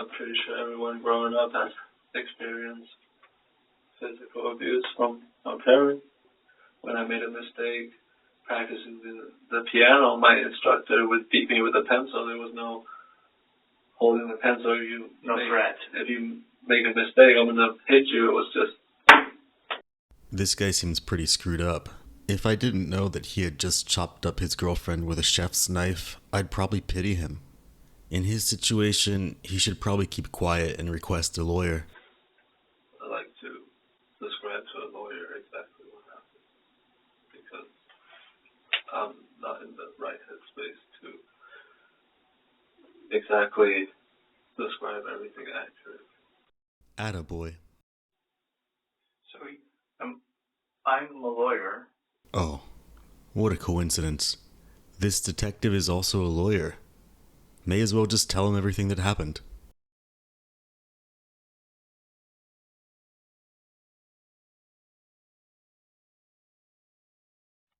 I'm pretty sure everyone growing up has experienced physical abuse from a parent. When I made a mistake practicing the piano, my instructor would beat me with a pencil. There was no holding the pencil. No threat. If you make a mistake, I'm going to hit you. It was just... This guy seems pretty screwed up. If I didn't know that he had just chopped up his girlfriend with a chef's knife, I'd probably pity him. In his situation, he should probably keep quiet and request a lawyer. I like to describe to a lawyer exactly what happened, because I'm not in the right headspace to exactly describe everything accurately. Attaboy. So, I'm a lawyer. Oh, what a coincidence. This detective is also a lawyer. May as well just tell him everything that happened.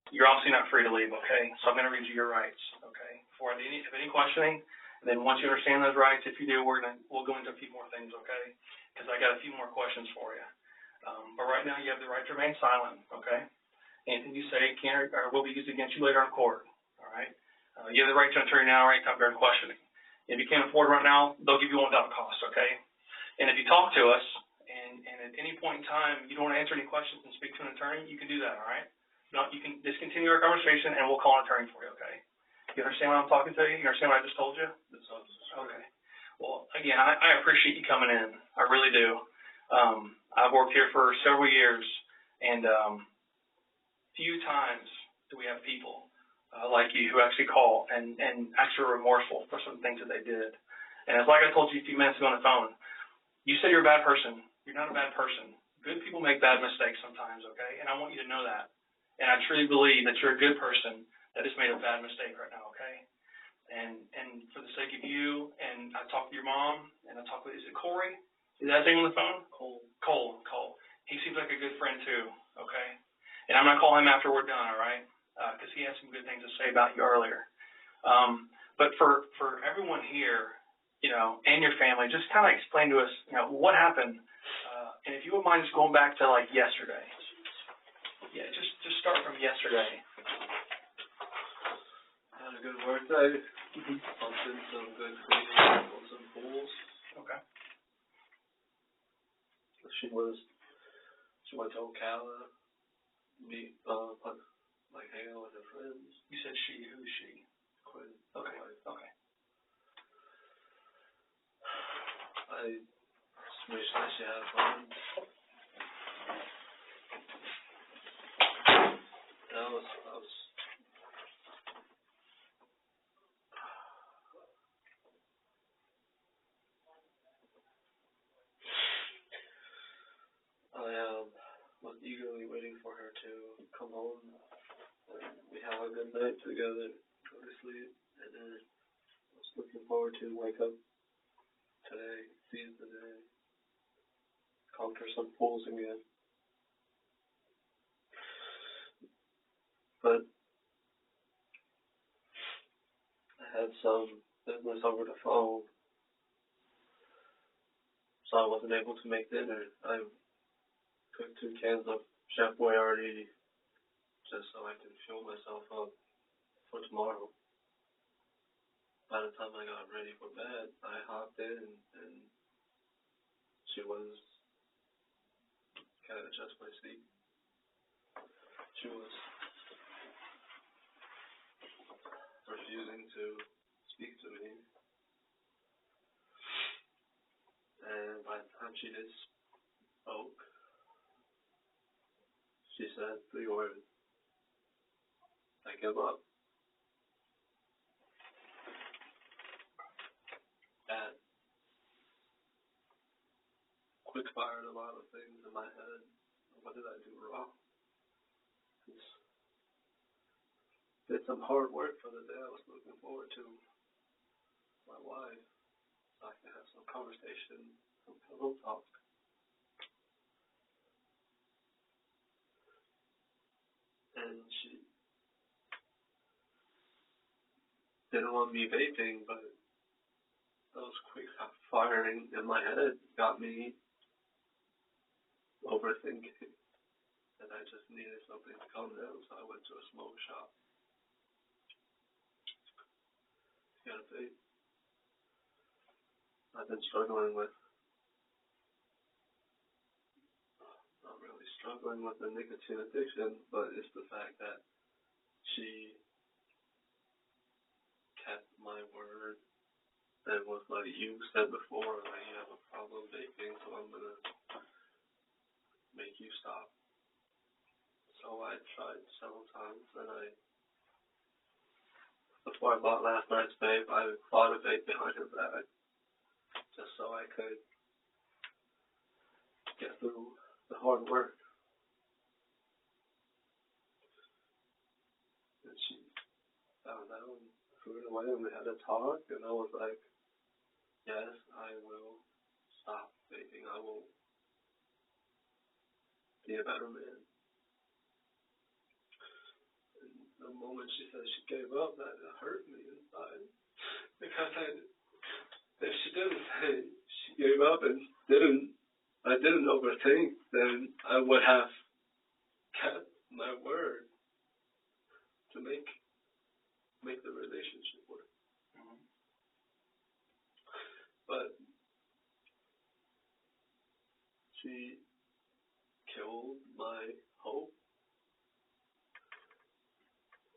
You're obviously not free to leave, okay? So I'm going to read you your rights, okay? Before I do any questioning, and then once you understand those rights, if you do, we'll go into a few more things, okay? Because I got a few more questions for you. But right now, you have the right to remain silent, okay? Anything you say can or will be used against you later in court, all right? You have the right to an attorney now, right? Time during questioning. If you can't afford right now, they'll give you one without cost, okay? And if you talk to us, and at any point in time you don't want to answer any questions and speak to an attorney, you can do that, all right? No, you can discontinue our conversation, and we'll call an attorney for you, okay? You understand what I'm talking to you? You understand what I just told you? Okay. Well, again, I appreciate you coming in. I really do. I've worked here for several years, and few times do we have people like you who actually call and actually are remorseful for some things that they did. And it's like I told you a few minutes ago on the phone. You said you're a bad person. You're not a bad person. Good people make bad mistakes sometimes, okay? And I want you to know that. And I truly believe that you're a good person that just made a bad mistake right now, okay? And for the sake of you, and I talked to your mom, and I talked with, is it Corey? Is that his name on the phone? Cole. He seems like a good friend too, okay? And I'm going to call him after we're done, all right? Because he had some good things to say about you earlier. But for everyone here, and your family, just kind of explain to us, what happened. And if you wouldn't mind just going back to like yesterday. Yeah, just start from yesterday. Had a good work day. Pumped in some good food on some pools. Okay. She went to Ocala, like hang out with her friends. You said she. Who's she? Quinn. Okay. I just wish that she had fun. That was I was eagerly waiting for her to come home. And we have a good night together, go to sleep, and then I was looking forward to wake up today, seize the day, conquer some pools again. But I had some business over the phone, so I wasn't able to make dinner. I cooked 2 cans of Chef Boyardee just so I can fuel myself up for tomorrow. By the time I got ready for bed, I hopped in and she was kind of adjust my seat. She was refusing to speak to me. And by the time she did spoke, she said 3 words. I give up. That quick fired a lot of things in my head. What did I do wrong? Did some hard work for the day I was looking forward to. My wife, so I can have some conversation, some pillow talk. And she didn't want me vaping, but those quick firing in my head got me overthinking, and I just needed something to calm down, so I went to a smoke shop. Got a vape. I've been struggling with, not really struggling with the nicotine addiction, but it's the fact that she kept my word and was like, you said before, like, you have a problem vaping, so I'm gonna make you stop. So I tried several times, and before I bought last night's vape, I bought a vape behind her back, just so I could get through the hard work. And she found out and threw it away, and we had a talk, and I was like, yes, I will stop vaping. I will be a better man. And the moment she said she gave up, that hurt me inside. Because if she didn't say she gave up and I didn't overthink, then I would have kept my word to make the relationship work. Mm-hmm. But she killed my hope,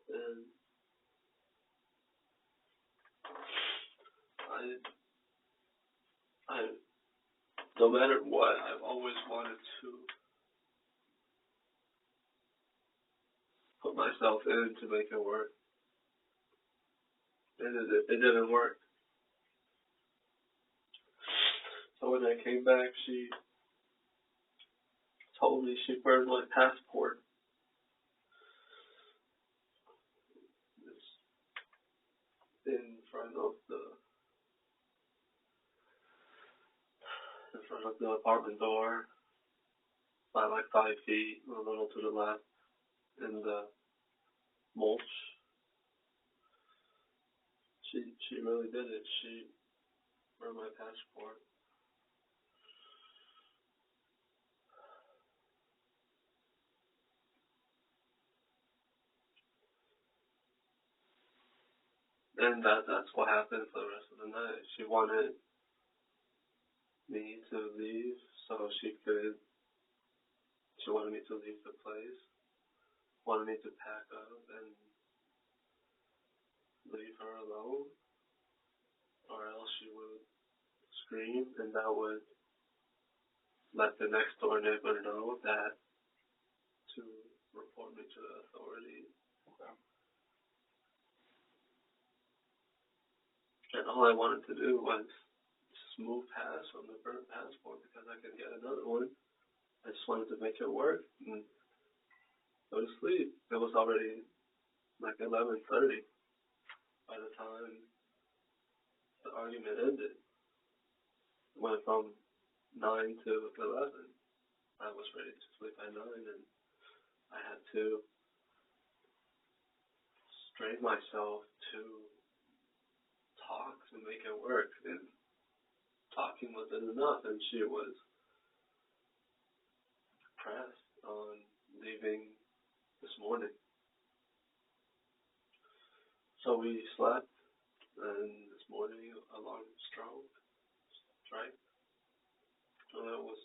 and I no matter what, I've always wanted to put myself in to make it work. And it didn't work. So when I came back, she told me she burned my passport. It's in front of the apartment door by like 5 feet, a little to the left, in the mulch. She really did it. She burned my passport. And that's what happened for the rest of the night. She wanted me to leave so she wanted me to leave the place, wanted me to pack up and leave her alone, or else she would scream, and that would let the next door neighbor know that to report me to the authorities. Okay. And all I wanted to do was just move past from the burnt passport because I could get another one. I just wanted to make it work and go to sleep. It was already like 11:30 by the time the argument ended. It went from 9 to 11. I was ready to sleep at 9, and I had to strain myself to talk to make it work, and talking wasn't enough, and she was pressed on leaving this morning. So we slept, and this morning alarm strike. So that was,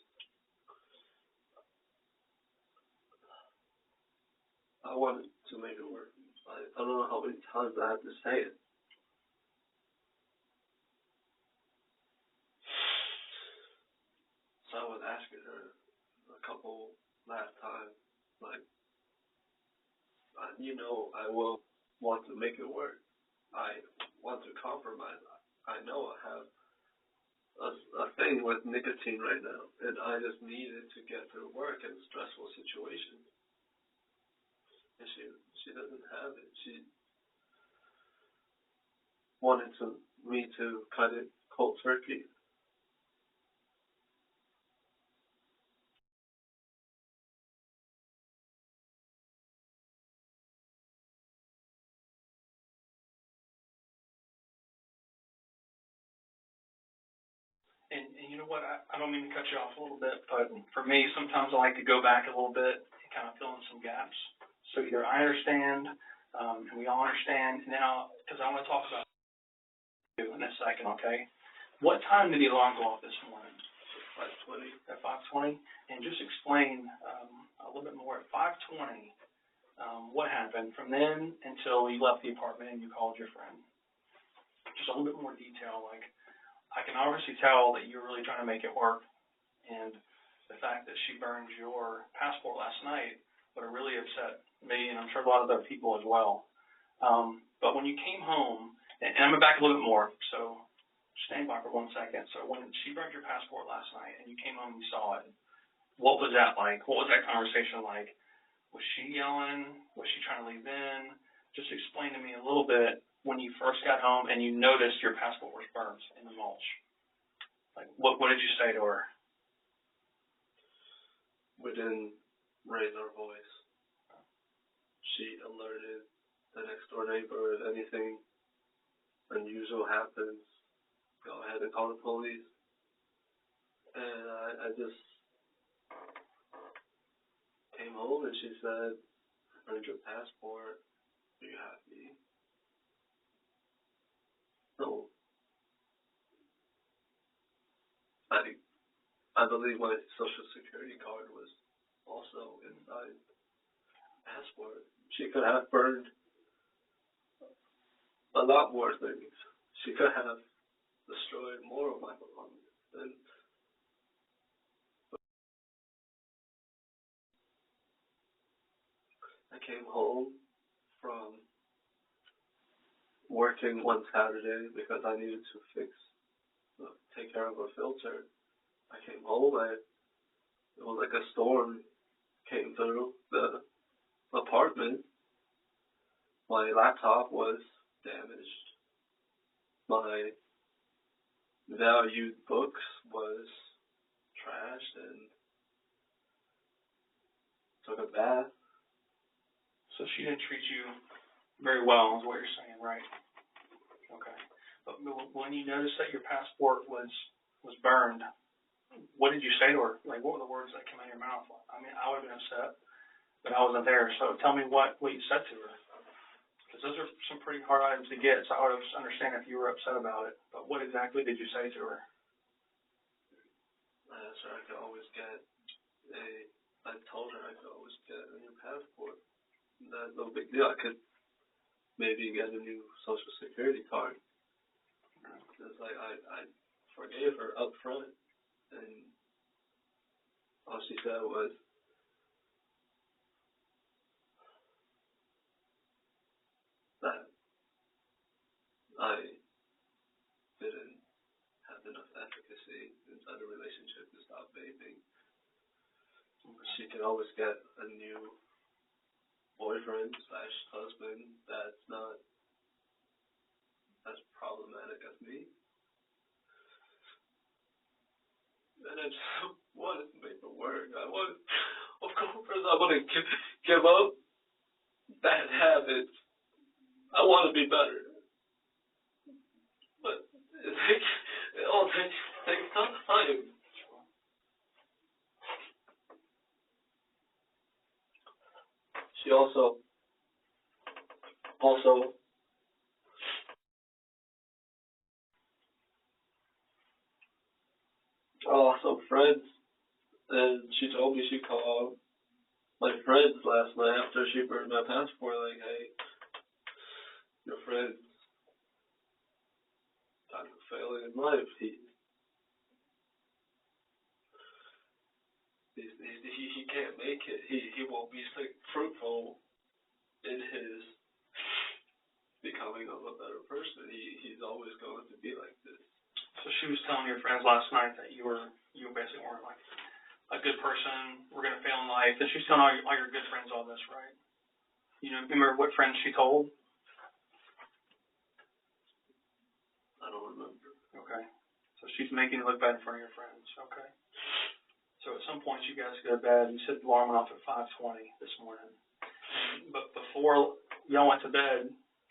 I wanted to make it work. I don't know how many times I have to say it. So I was asking her a couple last times, like, I will want to make it work. I want to compromise. I know I have a thing with nicotine right now, and I just needed to get through work in stressful situations. And she doesn't have it. She wanted me to cut it cold turkey. you know what, I don't mean to cut you off a little bit, but for me, sometimes I like to go back a little bit and kind of fill in some gaps. So either I understand, and we all understand, now, because I want to talk about you in a second, okay? What time did the alarm go off this morning? 5:20. At 5:20? And just explain a little bit more. At 5:20, what happened from then until you left the apartment and you called your friend? Just a little bit more detail, like, I can obviously tell that you're really trying to make it work, and the fact that she burned your passport last night would have really upset me, and I'm sure a lot of other people as well. But when you came home, and I'm going to back a little bit more, so stand by for 1 second. So when she burned your passport last night and you came home and you saw it, what was that like? What was that conversation like? Was she yelling? Was she trying to leave in? Just explain to me a little bit when you first got home and you noticed your passport was burnt in the mulch. Like, what did you say to her? We didn't raise our voice. She alerted the next door neighbor if anything unusual happens. Go ahead and call the police. And I just came home and she said, "I burned your passport. Are you happy?" No. I believe my social security card was also inside the passport. She could have burned a lot more things. She could have destroyed more of my belongings. And I came home from working one Saturday because I needed to take care of a filter. I came home, it was like a storm came through the apartment. My laptop was damaged. My valued books was trashed and took a bath. So she didn't treat you very well, is what you're saying, right? Okay. But when you noticed that your passport was burned, what did you say to her? Like, what were the words that came out of your mouth? I mean, I would have been upset, but I wasn't there. So tell me what you said to her. Because those are some pretty hard items to get, so I would understand if you were upset about it. But what exactly did you say to her? I asked her I could always get I told her I could always get a new passport. That's no big deal. I could maybe get a new social security card. It's like I forgave her up front, and all she said was that I didn't have enough efficacy inside the relationship to stop vaping. She could always get a new boyfriend/husband that's not as problematic as me. And I just wanted to make it work. Of course, I want to give up bad habits. I want to be better. But it all takes time. She also some friends, and she told me she called my friends last night after she burned my passport, like, "Hey, your friend's kind of failing in life. He can't make it. He won't be fruitful in his becoming of a better person. He's always going to be like this." So she was telling your friends last night that you basically weren't like a good person, we're going to fail in life, and she's telling all your good friends all this, right? You remember what friends she told? I don't remember. Okay. So she's making you look bad in front of your friends. Okay. So at some point you guys go to bed. You said the alarm went off at 5:20 this morning. But before y'all went to bed,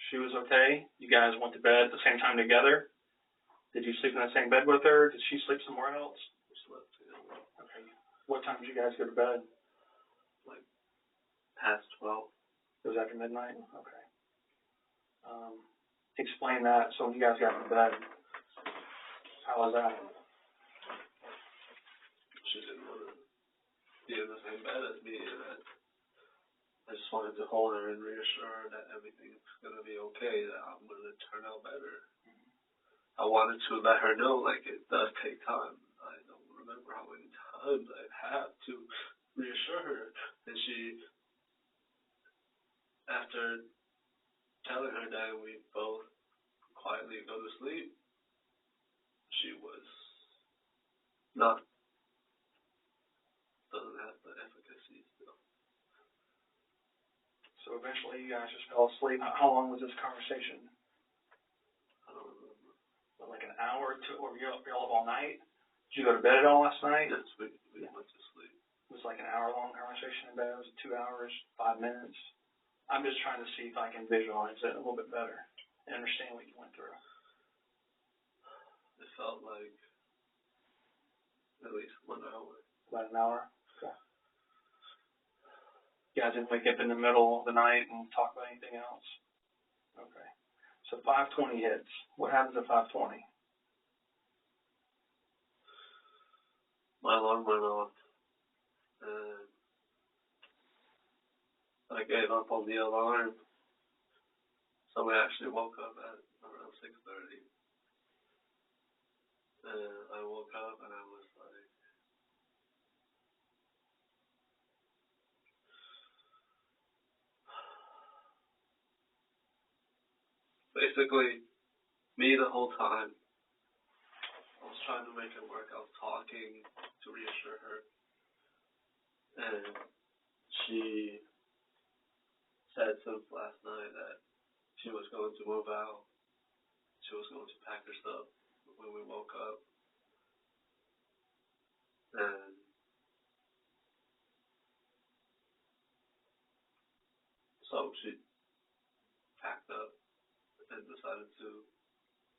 she was okay? You guys went to bed at the same time together? Did you sleep in the same bed with her? Did she sleep somewhere else? We slept together. Okay. What time did you guys go to bed? Like past 12. It was after midnight? Okay. Explain that. So when you guys got to bed, how was that? She didn't want to be in the same bed as me, and I just wanted to hold her and reassure her that everything's going to be okay, that I'm going to turn out better. I wanted to let her know, like, it does take time. I don't remember how many times I've had to reassure her. And she, after telling her that we both quietly go to sleep, she was not, doesn't have the efficacy still. So eventually you guys just fell asleep. How long was this conversation? I don't remember. Like an hour or two? Or were you up all night? Did you go to bed at all last night? Yes, we went to sleep. It was like an hour-long conversation in bed. Was it 2 hours, 5 minutes? I'm just trying to see if I can visualize it a little bit better and understand what you went through. It felt like at least 1 hour. About an hour? Okay. You guys didn't wake up in the middle of the night and talk about anything else? Okay. So 5:20 hits. What happens at 5:20? My alarm went off, and I gave up on the alarm. So we actually woke up at around 6:30. And I woke up and I was like, basically, me the whole time, I was trying to make it work. I was talking to reassure her. And she said since last night that she was going to move out. She was going to pack her stuff when we woke up. And so she packed up and decided to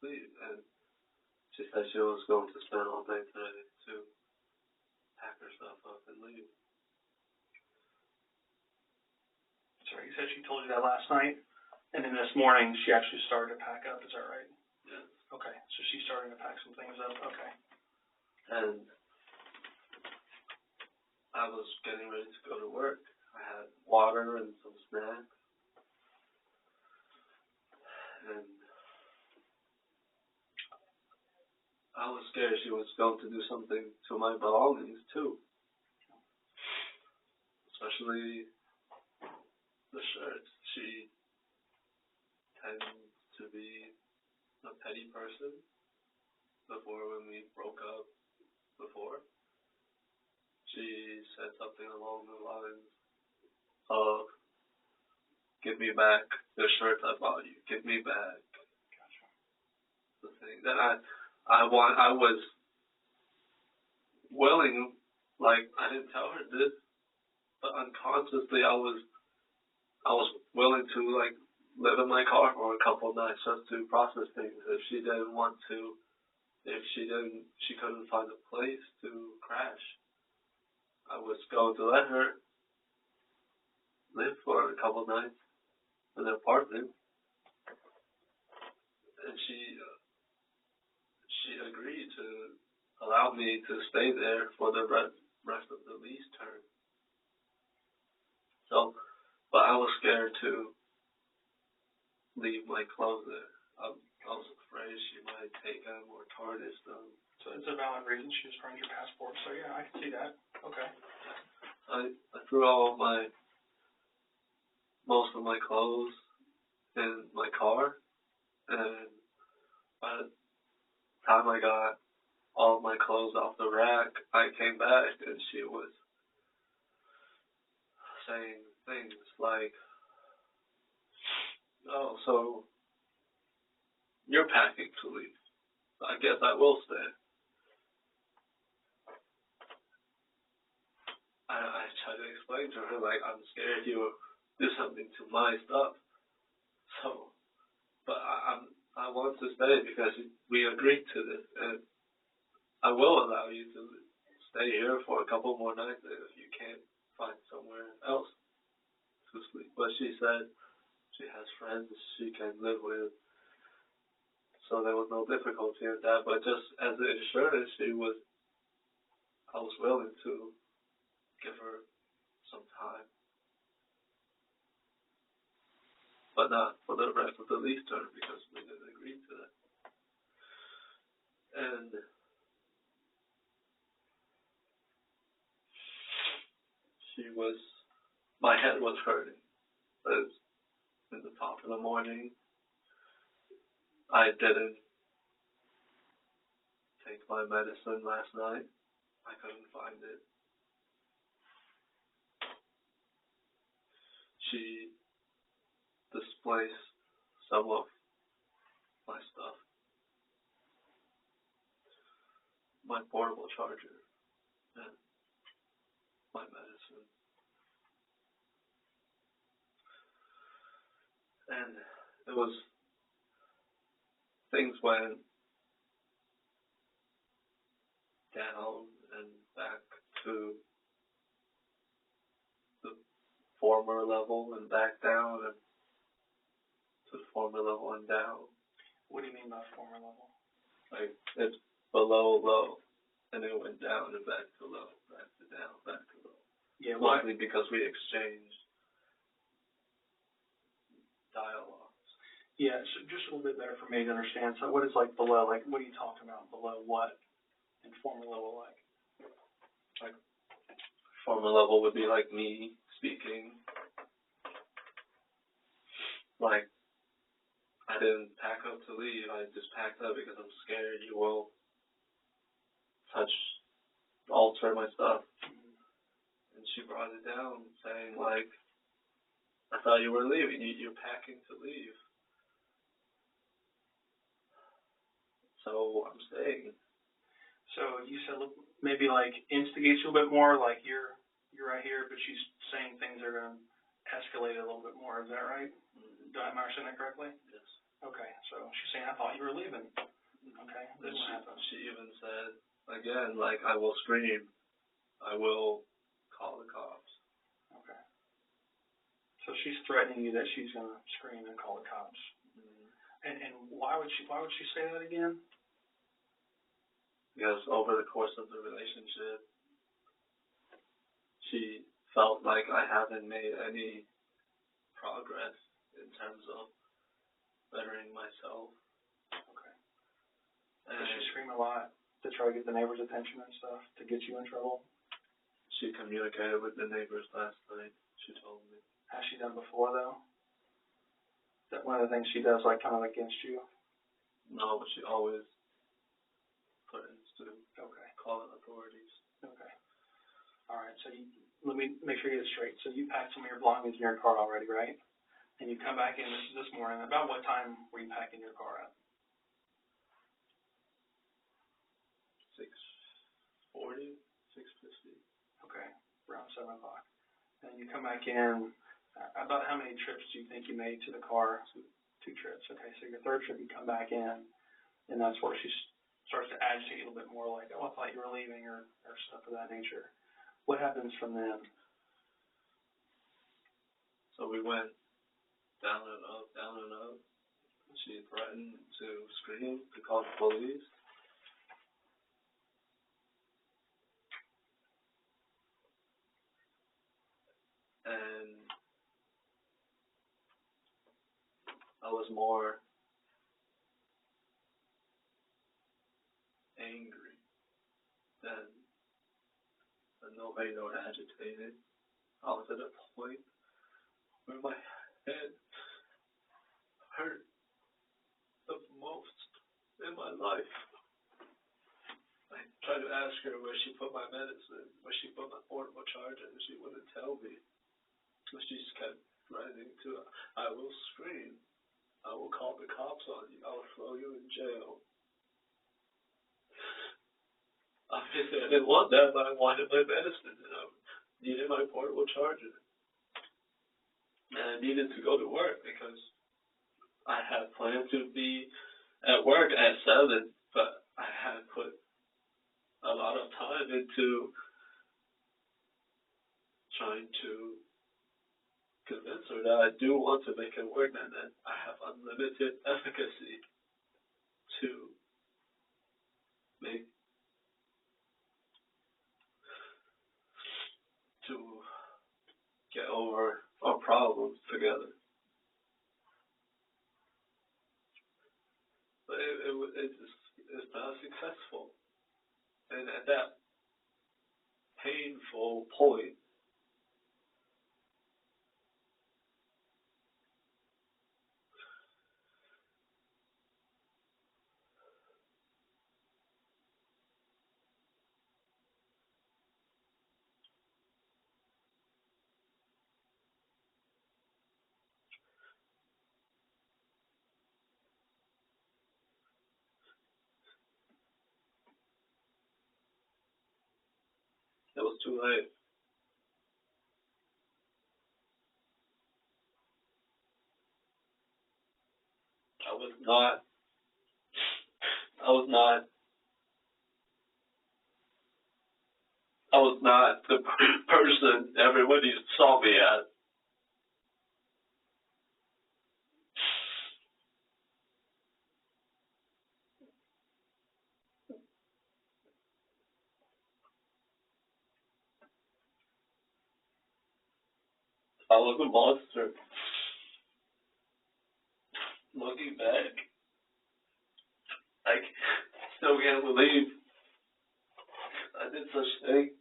leave. And she said she was going to spend all day today to pack her stuff up and leave. Sorry, you said she told you that last night, and then this morning she actually started to pack up. Is that right? Yes. Okay, so she's starting to pack some things up. Okay. And I was getting ready to go to work. I had water and some snacks. And I was scared she was going to do something to my belongings too. Especially the shirts. She tends to be a petty person. Before, when we broke up before, she said something along the lines of, "Give me back the shirts I bought you. Give me back." Gotcha. The thing that I was willing, like, I didn't tell her this, but unconsciously I was willing to, like, live in my car for a couple of nights just to process things. If she didn't want to, she couldn't find a place to crash, I was going to let her live for a couple of nights in an apartment. And she agreed to allow me to stay there for the rest of the lease term. So, but I was scared to leave my clothes there. I was afraid she might take them or tarnish them. So it's a valid reason. She just burned your passport. So yeah, I can see that. Okay. I threw all most of my clothes in my car, and by the time I got all of my clothes off the rack, I came back and she was saying things like, "Oh, so you're packing to leave. I guess I will stay." I tried to explain to her, like, I'm scared you'll do something to my stuff. So, but I want to stay because we agreed to this, and I will allow you to stay here for a couple more nights if you can't find somewhere else to sleep. But she said she has friends she can live with, so there was no difficulty in that. But just as an insurance, I was willing to give her some time, but not for the rest of the lease term because we didn't agree to that. And my head was hurting. It was in the top of the morning. I didn't take my medicine last night. I couldn't find it. She displaced some of my stuff. My portable charger and my medicine. And it was, things went down and back to the former level and back down and to the former level and down. What do you mean by former level? Like, it's below low, and it went down and back to low, back to down, back to low. Yeah, mostly because we exchanged dialogues. Yeah, so just a little bit better for me to understand. So what is like below? Like, what are you talking about? Below what? And former level like? Like, former level would be like me speaking. Like, I didn't pack up to leave. I just packed up because I'm scared you will alter my stuff. And she brought it down, saying like, I thought you were leaving. You're packing to leave. So I'm staying. So you said maybe like instigates you a little bit more, like you're right here, but she's saying things are going to escalate a little bit more. Is that right? Do I understand that correctly? Yes. Okay, so she's saying, I thought you were leaving. Okay, then what happened? She even said, again, like, I will scream. I will call the cops. Okay. So she's threatening you that she's going to scream and call the cops. Mm-hmm. And why would she say that again? Because over the course of the relationship, she felt like I haven't made any progress in terms of bettering myself. Okay. Does she scream a lot to try to get the neighbors' attention and stuff, to get you in trouble? She communicated with the neighbors last night, she told me. Has she done before, though? Is that one of the things she does, like, kind of against you? No, but she always threatens to call the authorities. Okay. All right, so let me make sure I get it straight. So you packed some of your belongings in your car already, right? And you come back in this morning. About what time were you packing your car at? 6:40, 6:50. Okay, around 7 o'clock. And you come back in. About how many trips do you think you made to the car? 2 trips. Okay, so your third trip you come back in, and that's where she starts to agitate a little bit more, like, oh, I thought you were leaving, or stuff of that nature. What happens from then? So we went down and up, down and up. She threatened to scream, to call the police. And I was more angry than annoyed or agitated. I was at a point where my head hurt the most in my life. I tried to ask her where she put my medicine, where she put my portable charger, and she wouldn't tell me. She just kept threatening to, I will scream. I will call the cops on you. I will throw you in jail. Obviously, I didn't want that, but I wanted my medicine, and I needed my portable charger. And I needed to go to work because I had planned to be at work at 7, but I had put a lot of time into trying to convince her that I do want to make it work and that I have unlimited efficacy to make to get over our problems together. But it's not successful. And at that painful point, it was too late. I was not the person everybody saw me as. I was a monster. Looking back, I still can't believe I did such things.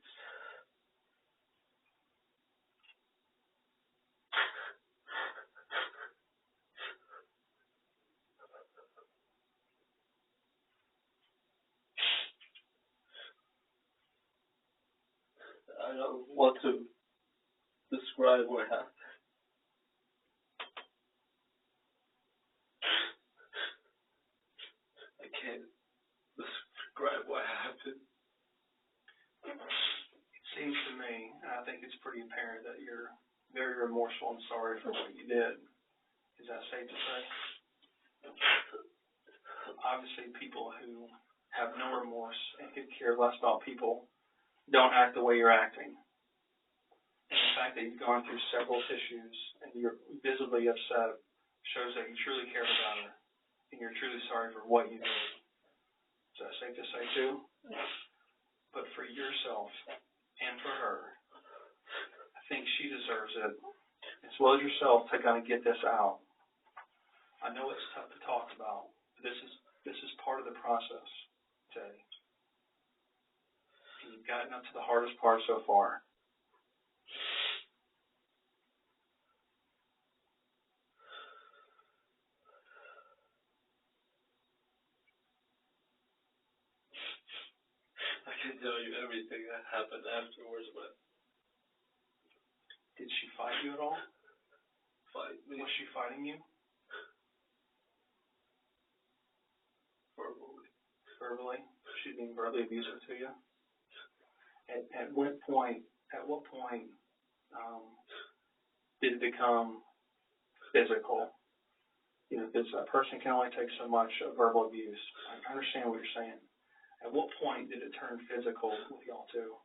I don't want to describe what happened. I can't describe what happened. It seems to me, and I think it's pretty apparent that you're very remorseful and sorry for what you did. Is that safe to say? Obviously, people who have no remorse and could care less about people don't act the way you're acting. And the fact that you've gone through several tissues and you're visibly upset shows that you truly care about her and you're truly sorry for what you did. Is that safe to say too? But for yourself and for her, I think she deserves it, as well as yourself, to kind of get this out. I know it's tough to talk about, but this is part of the process, Teddy. And you've gotten up to the hardest part so far. I can tell you everything that happened afterwards, but Did she fight you at all? fight me Was she fighting you? verbally. Verbally? She being verbally abusive to you? At what point did it become physical? You know, because a person can only take so much of verbal abuse. I understand what you're saying. At what point did it turn physical with y'all two?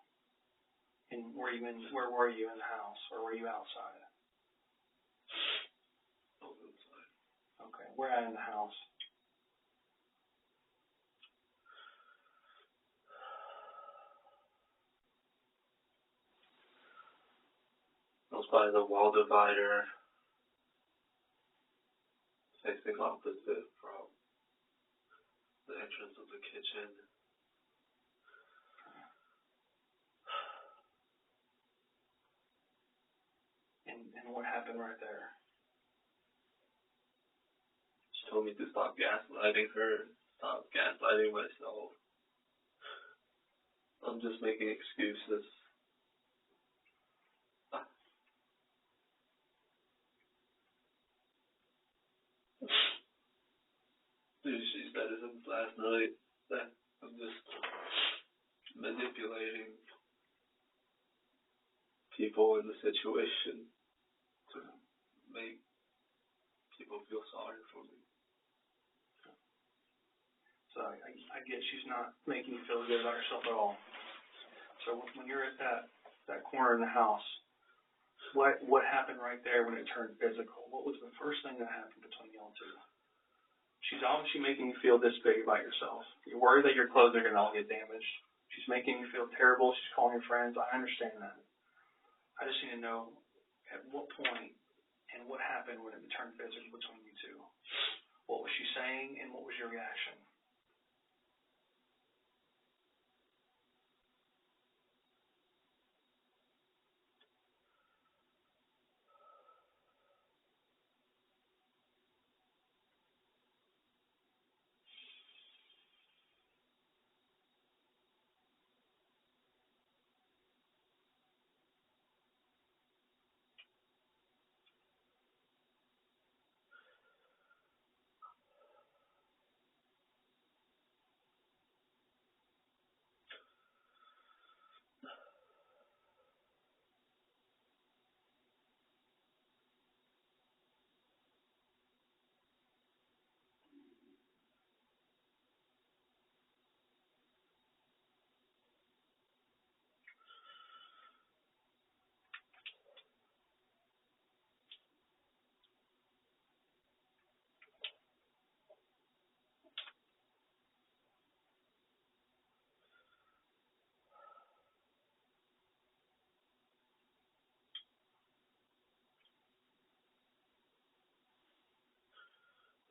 And where were you in the house, or were you outside? I was inside. Okay, where at in the house? I was by the wall divider, facing opposite from the entrance of the kitchen. And what happened right there? She told me to stop gaslighting her, stop gaslighting myself. I'm just making excuses. Dude, she said it since last night that I'm just manipulating people in the situation to make people feel sorry for me. So I get she's not making you feel good about yourself at all. So when you're at that corner in the house, what happened right there when it turned physical? What was the first thing that happened between y'all two? She's obviously making you feel this big about yourself. You're worried that your clothes are going to all get damaged. She's making you feel terrible. She's calling your friends. I understand that. I just need to know at what point and what happened when it turned physical between you two. What was she saying and what was your reaction?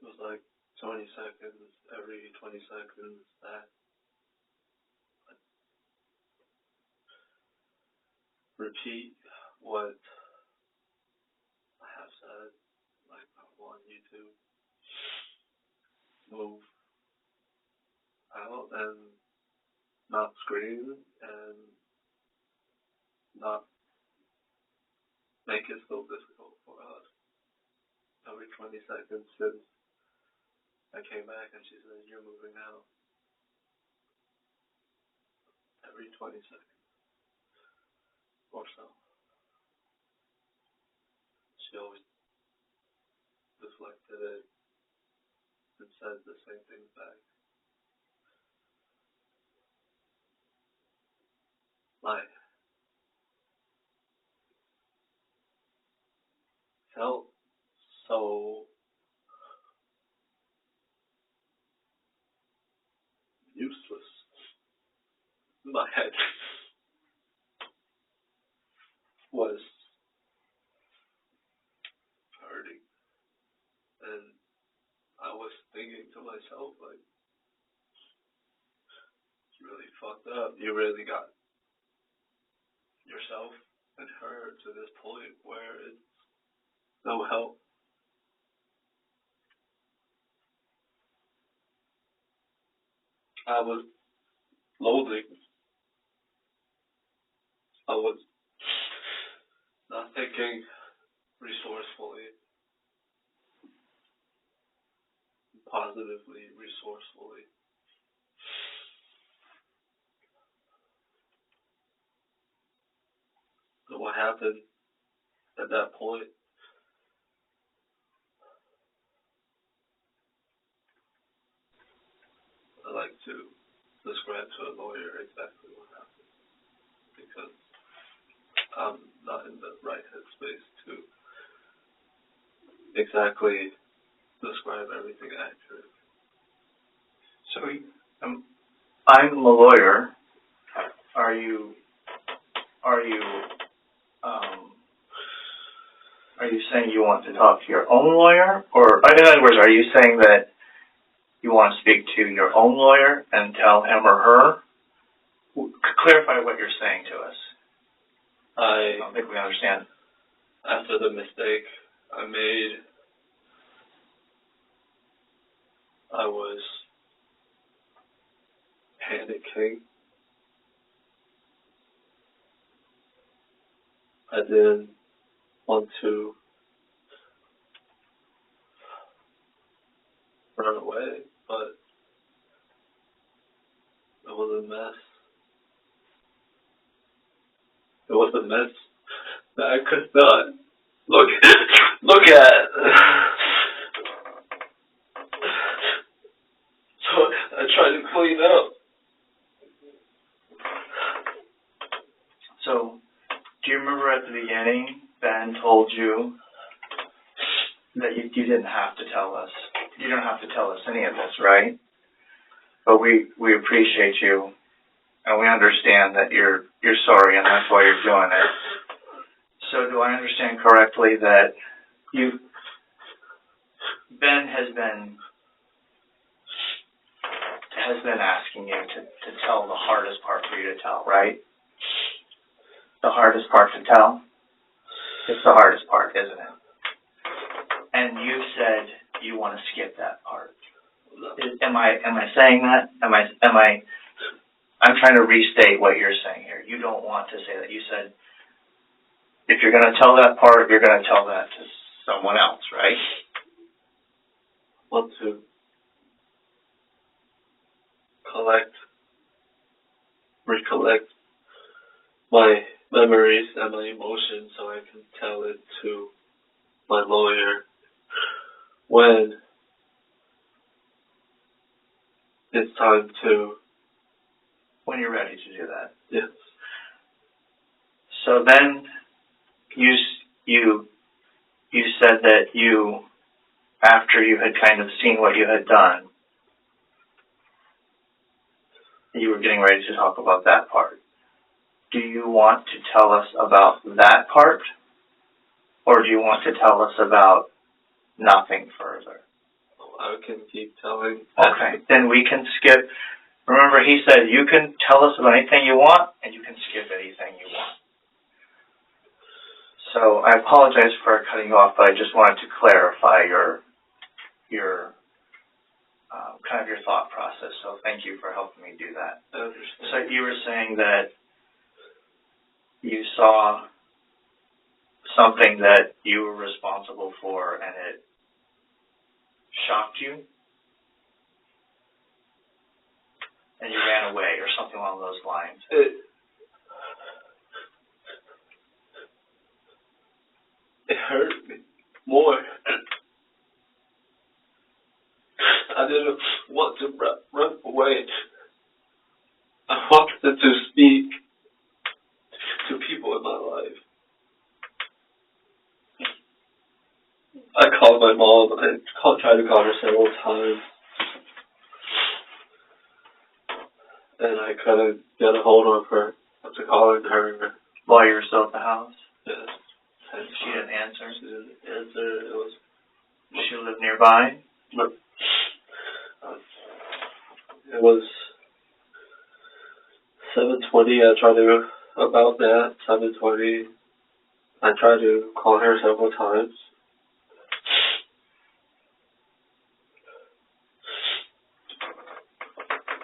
It was like 20 seconds, every 20 seconds that I repeat what I have said, like I want you to move out and not scream and not make it so difficult for us. Every 20 seconds since I came back and she said, you're moving out. Every 20 seconds or so. She always deflected it and said the same thing back. Like, felt so useless. My head was hurting, and I was thinking to myself, like, you really fucked up. You really got yourself and her to this point where it's no help. I was loathing. I was not thinking resourcefully, positively, resourcefully. So what happened at that point, I like to describe to a lawyer exactly what happened, because I'm not in the right headspace to exactly describe everything accurately. So, I'm a lawyer. Are you saying you want to talk to your own lawyer, or in other words, are you saying that you want to speak to your own lawyer and tell him or her? Clarify what you're saying to us. I don't think we understand. After the mistake I made, I was panicking. I didn't want to run away, but it was a mess. It was a mess that I could not look at. clean up. So, do you remember at the beginning, Ben told you that you didn't have to tell us? You don't have to tell us any of this, right? But we appreciate you, and we understand that you're sorry, and that's why you're doing it. So, do I understand correctly that Ben has been asking you to tell the hardest part for you to tell, right? The hardest part to tell? It's the hardest part, isn't it? And you said you want to skip that part. Am I saying that? I'm trying to restate what you're saying here. You don't want to say that. You said if you're going to tell that part, you're going to tell that to someone else, right? Want to recollect my memories and my emotions so I can tell it to my lawyer when it's time to. When you're ready to do that. Yes. So then you said that after you had kind of seen what you had done, you were getting ready to talk about that part. Do you want to tell us about that part, or do you want to tell us about nothing further? I can keep telling. Okay, then we can skip. Remember, he said you can tell us about anything you want, and you can skip anything you want. So I apologize for cutting you off, but I just wanted to clarify your kind of your thought process. So thank you for helping me do that. So you were saying that you saw something that you were responsible for, and it shocked you, and you ran away, or something along those lines. It hurt me more. I didn't want to run away. I wanted to speak to people in my life. I called my mom. I tried to call her several times. And I couldn't get a hold of her after calling her. While you were still at the house? Yes. And she didn't answer? She didn't answer. She lived nearby? No. It was 7:20. I tried to, about that, 7:20. I tried to call her several times.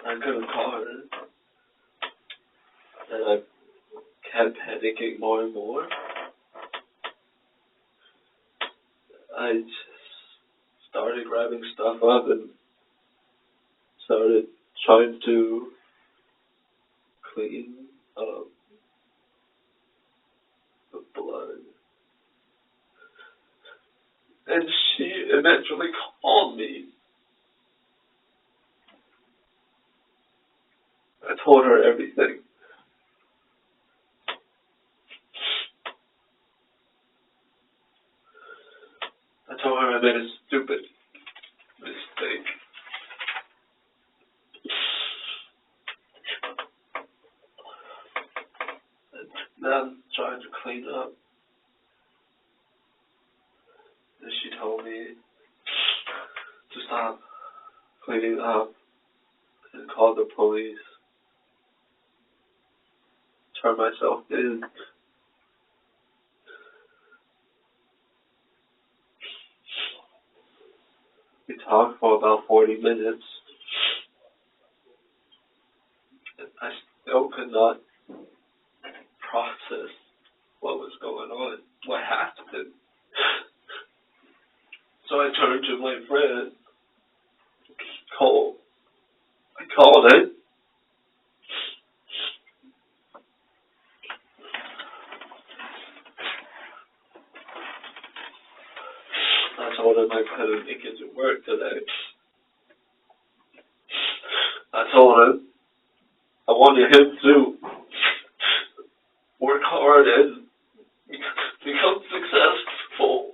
I couldn't call her. And I kept panicking more and more. I just started grabbing stuff up and started trying to clean up the blood. And she eventually called me. I told her everything. I told her I made a stupid mistake. And now I'm trying to clean up. And she told me to stop cleaning up and call the police. Turn myself in. We talked for about 40 minutes. And I still could not process what was going on, what happened. So I turned to my friend, Cole. I called it. I told him I couldn't make it to work today. I told him I wanted him to work hard and become successful.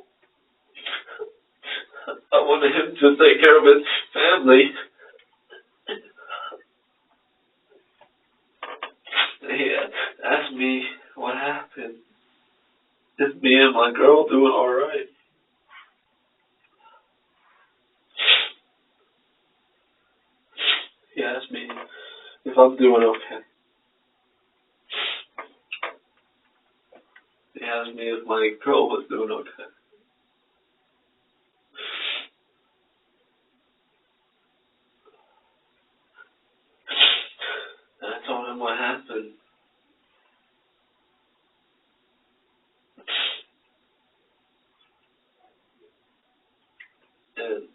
I wanted him to take care of his family. He asked me what happened. Is me and my girl doing alright? He asked me if I'm doing okay. He asked me if my girl was doing okay. And I told him what happened. And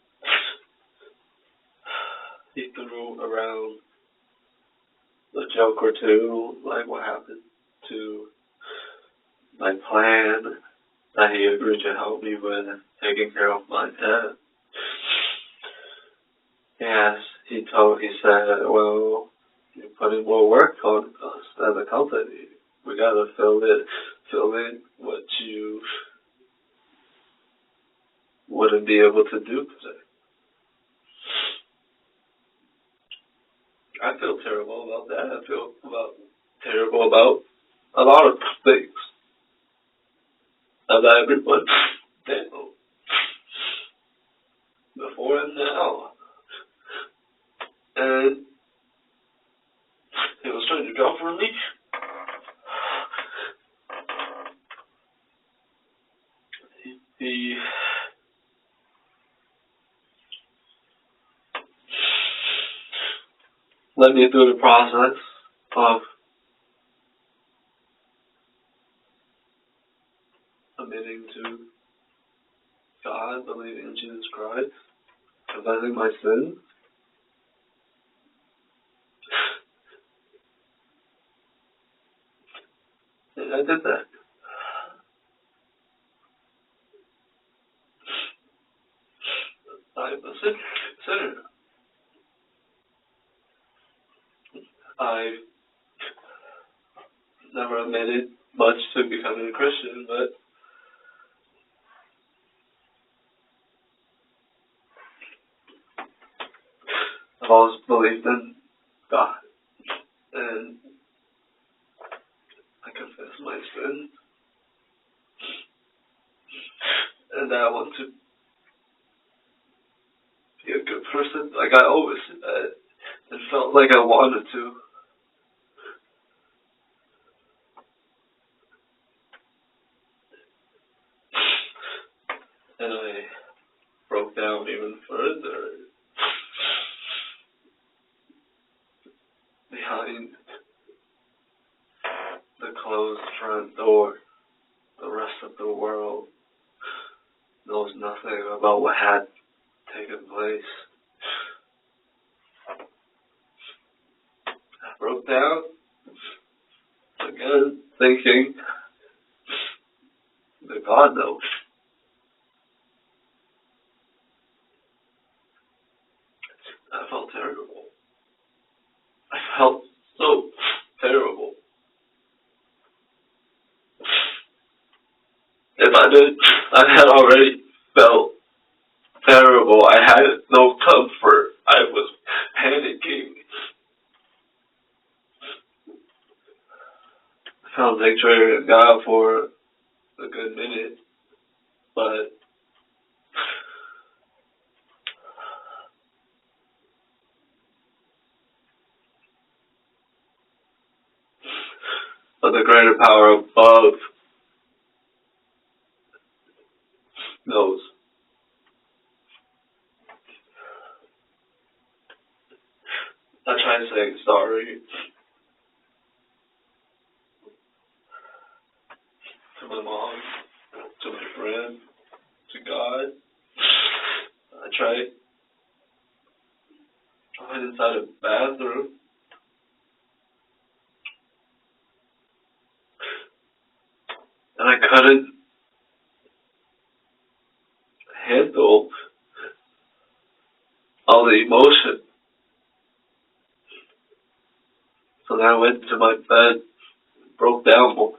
he threw around a joke or two, like what happened to my plan that he agreed to help me with taking care of my dad. Yes, he said, well, you put in more work on us as a company. We gotta fill in what you wouldn't be able to do today. I feel terrible about that. I feel terrible about a lot of things. I let everyone down. Before and now. And he was trying to jump for me. He led me through the process of admitting to God, believing in Jesus Christ, confessing my sins. And I did that. I'm a sinner. I've never admitted much to becoming a Christian, but I've always believed in God. And I confess my sins. And I want to be a good person like I always said. And felt like I wanted to. And I broke down even further behind the closed front door. The rest of the world knows nothing about what had taken place. I broke down again, thinking that God knows. I felt terrible. I felt so terrible. If I had already felt terrible. I had no comfort. I was panicking. I found victory in God for a good minute, but the greater power above knows. I tried saying sorry to my mom, to my friend, to God. I went inside a bathroom. And I couldn't handle all the emotion. I went to my bed, broke down more.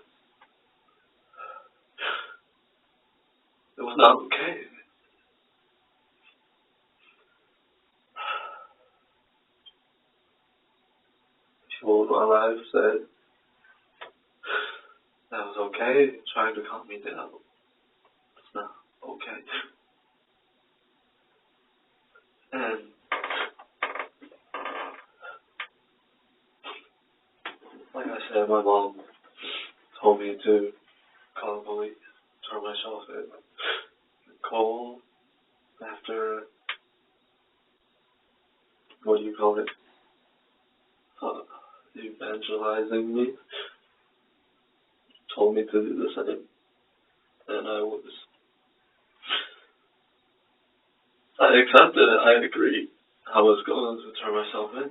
It was not okay. People in my life said that was okay, trying to calm me down. It's not okay. And like I said, my mom told me to call the police, turn myself in. Cold after, what do you call it? Evangelizing me, told me to do the same. And I accepted it, I agreed. I was going to turn myself in.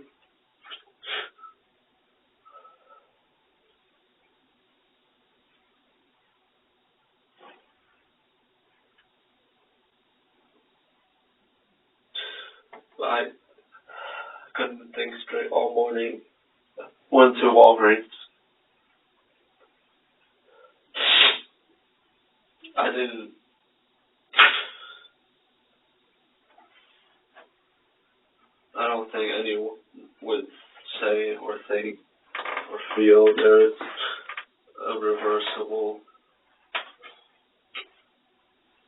But I couldn't think straight all morning. Went to Walgreens. I don't think anyone would say or think or feel there's a reversible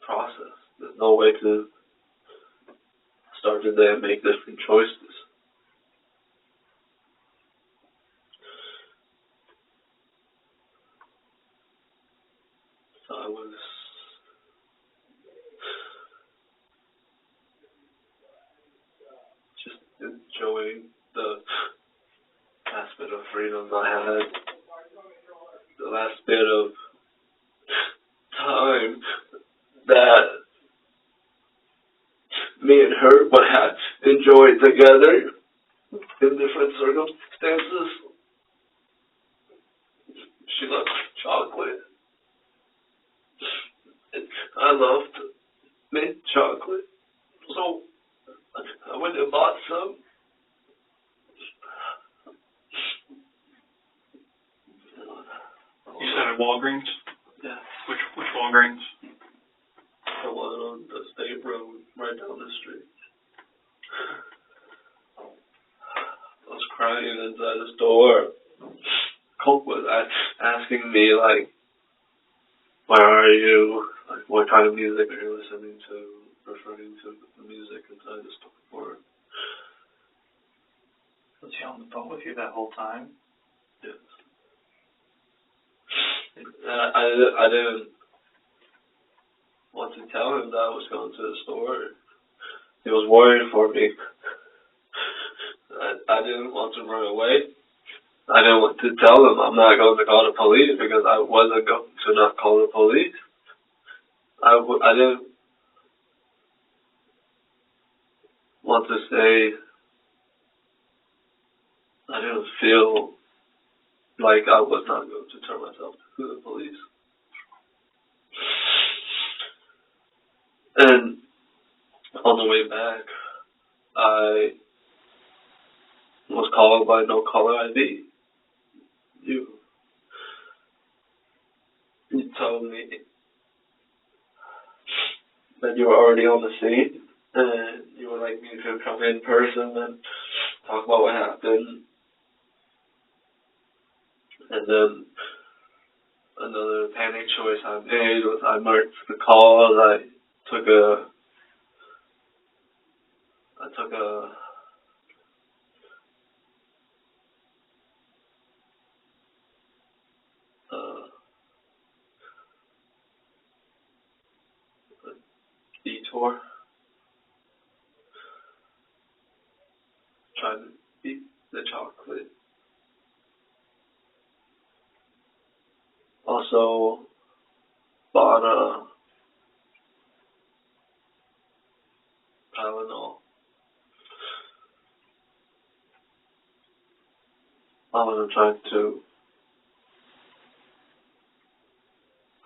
process. There's no way to start the day and make different choices. So I was just enjoying the last bit of freedom I had, the last bit of time that me and her would have enjoyed together in different circumstances. She loved chocolate. I loved mint chocolate. So I went and bought some. You said at Walgreens? Yeah. Which Walgreens? The one on the state road right down the street. I was crying inside the store. Colt was asking me, like, where are you? Like, what kind of music are you listening to? Referring to the music inside the store. Was he on the phone with you that whole time? Yes. And I didn't want to tell him that I was going to the store. He was worried for me. I didn't want to run away. I didn't want to tell him I'm not going to call the police because I wasn't going to not call the police. I didn't want to say, I didn't feel like I was not going to turn myself to the police. And on the way back, I was called by no caller ID. You told me that you were already on the scene, and you would like me to come in person and talk about what happened. And then another panic choice I made was I marked the calls. I took a detour, trying to eat the chocolate. Also bought a Tylenol. I wasn't trying to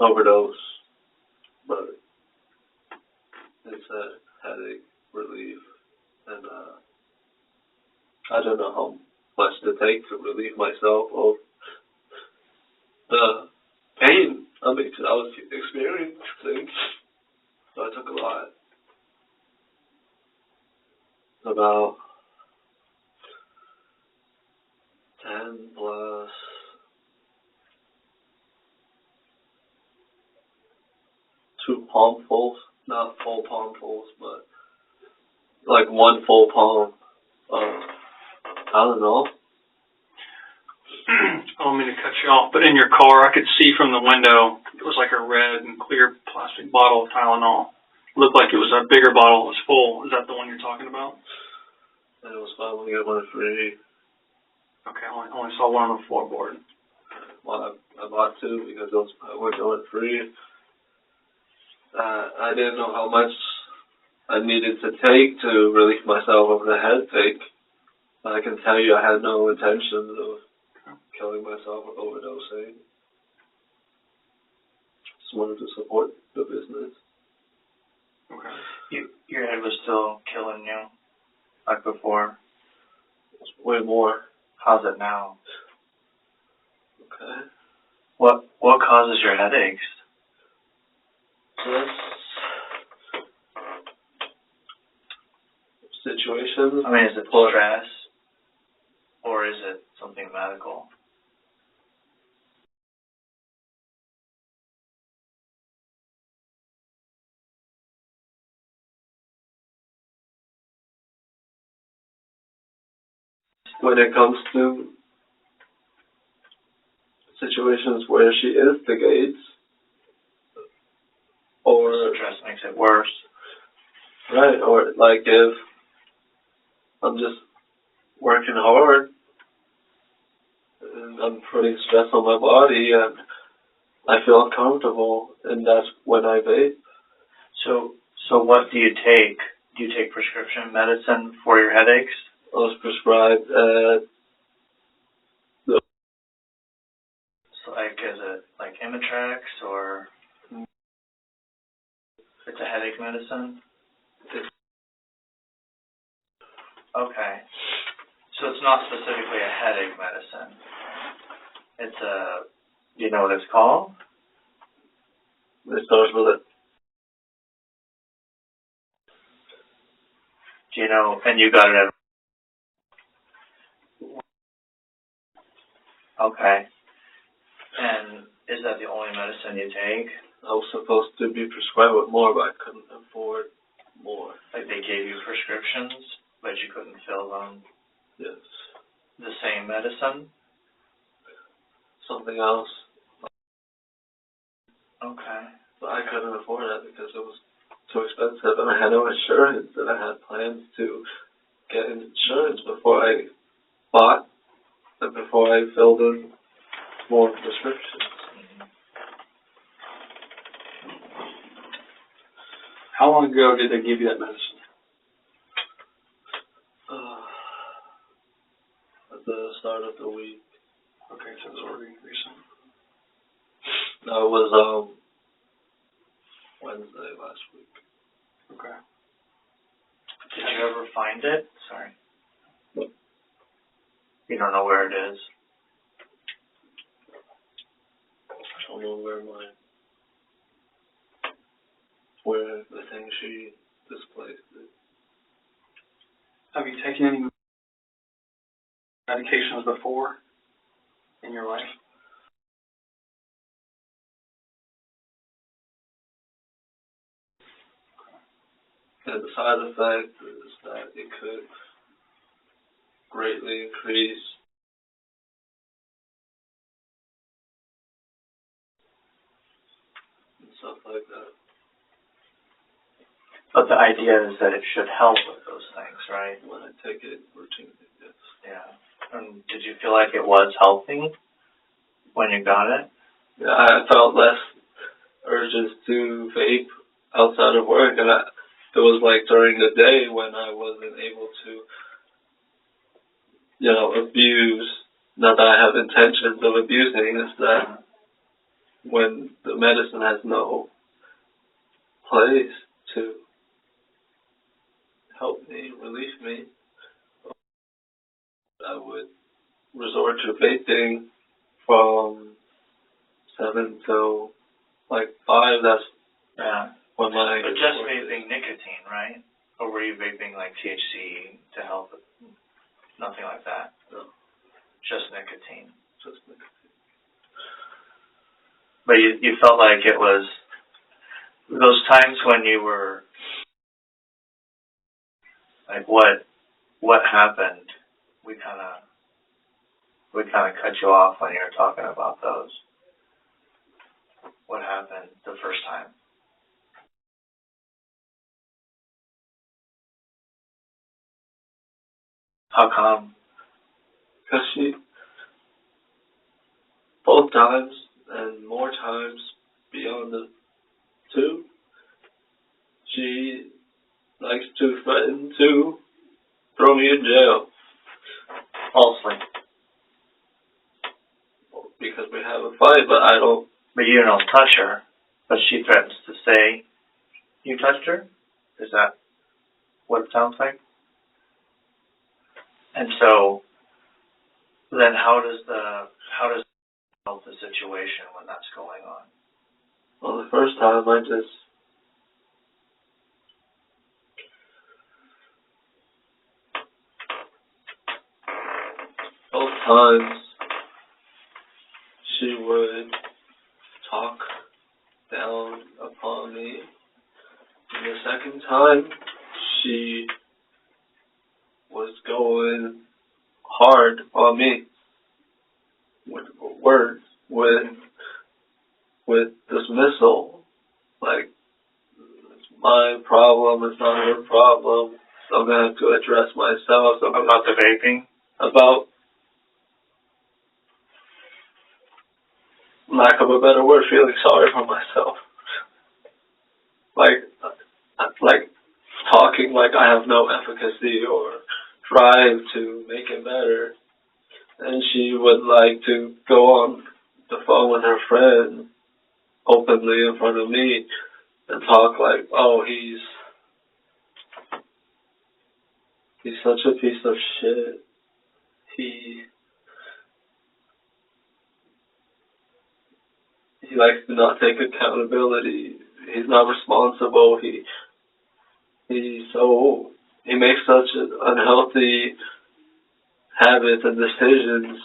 overdose, but it's a headache relief, and I don't know much to take to relieve myself of the pain I was experiencing. So I took a lot. About 10 plus 2 palmfuls, not full palmfuls, but like 1 full palm of Tylenol. I don't mean to cut you off, but in your car, I could see from the window, it was like a red and clear plastic bottle of Tylenol. It looked like it was a bigger bottle, it was full. Is that the one you're talking about? And it was probably get one free. Okay, I only saw one on the floorboard. Well, I bought 2 because I went going free. I didn't know how much I needed to take to relieve myself of the headache. I can tell you I had no intentions of killing myself or overdosing. Just wanted to support the business. Okay. Your head was still killing you, like before. It's way more. How's it now? Okay. What causes your headaches? Situations. I mean, is it stress, or is it something medical? When it comes to situations where she instigates, or stress makes it worse. Right, or like if I'm just working hard and I'm putting stress on my body and I feel uncomfortable, and that's when I vape. So what do you take? Do you take prescription medicine for your headaches? I was prescribed Is it like Imitrex, or it's a headache medicine? Okay. So it's not specifically a headache medicine. It's do you know what it's called? It starts with it. Do you know, and you got it at... Okay. And is that the only medicine you take? I was supposed to be prescribed with more, but I couldn't afford more. Like they gave you prescriptions, but you couldn't fill them? Yes. The same medicine? Something else. Okay. But I couldn't afford that because it was too expensive, and I had no insurance, and I had plans to get insurance before I bought and before I filled in more prescriptions. How long ago did they give you that medicine? At the start of the week. Okay, so it was already recent. No, it was Wednesday last week. Okay. Did you ever find it? Sorry. You don't know where it is? I don't know where the thing she displaced it. Have you taken any medications before in your life? And the side effect is that it could greatly increase and stuff like that. But the idea is that it should help with those things, right? When I take it routinely, yes. Yeah. And did you feel like it was helping when you got it? Yeah, I felt less urges to vape outside of work, and it was like during the day when I wasn't able to, abuse. Not that I have intentions of abusing, it's that when the medicine has no place to help me, relieve me, I would resort to vaping from 7 till like 5. That's when my... But just vaping nicotine, right? Or were you vaping like THC to help? Nothing like that? No. Just nicotine? Just nicotine. But you felt like it was those times when you were like, what happened? We kind of cut you off when you were talking about those. What happened the first time? How come? Because she, both times and more times beyond the 2, she likes to threaten to throw me in jail. Falsely. Because we have a fight, but I don't... But you don't touch her, but she threatens to say you touched her? Is that what it sounds like? And so, then how does it help the situation when that's going on? Well, the first time I just... Both times she would talk down upon me. And the second time she was going hard on me with words, with dismissal. Like, it's my problem, it's not her problem. So I'm going to have to address myself. So About the vaping? About, lack of a better word, feeling sorry for myself. Like talking like I have no efficacy or drive to make it better. And she would like to go on the phone with her friend openly in front of me and talk like, oh, he's such a piece of shit. He likes to not take accountability. He's not responsible. He makes such unhealthy habits and decisions.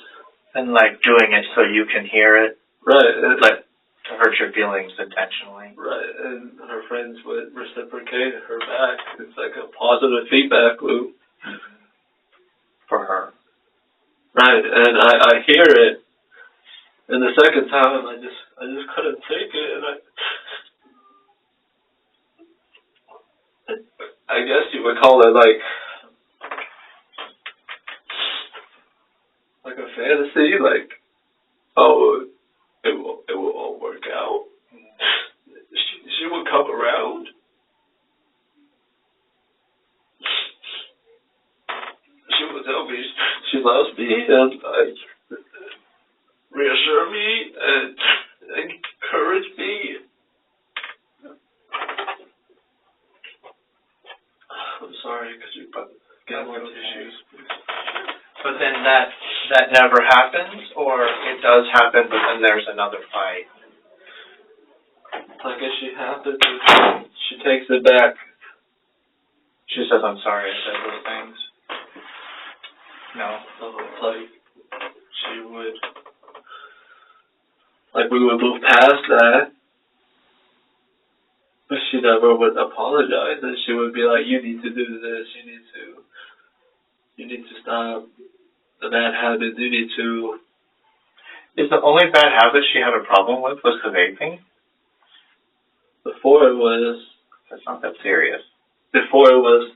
And like doing it so you can hear it? Right. Like to hurt your feelings intentionally? Right. And her friends would reciprocate her back. It's like a positive feedback loop. For her. Right. And I hear it. And the second time I just couldn't take it, and I guess you would call it like a fantasy, like, oh, it will all work out. She would come around. She would tell me she loves me and like reassure me and encourage me. I'm sorry, could you get more tissues, please? But then that never happens, or it does happen, but then there's another fight? Like if she happens, she takes it back. She says, I'm sorry I said those things. No. It's like she would, like we would move past that, but she never would apologize, and she would be like, you need to do this, you need to stop the bad habits, you need to... Is the only bad habit she had a problem with was the vaping? Before it was... That's not that serious. Before it was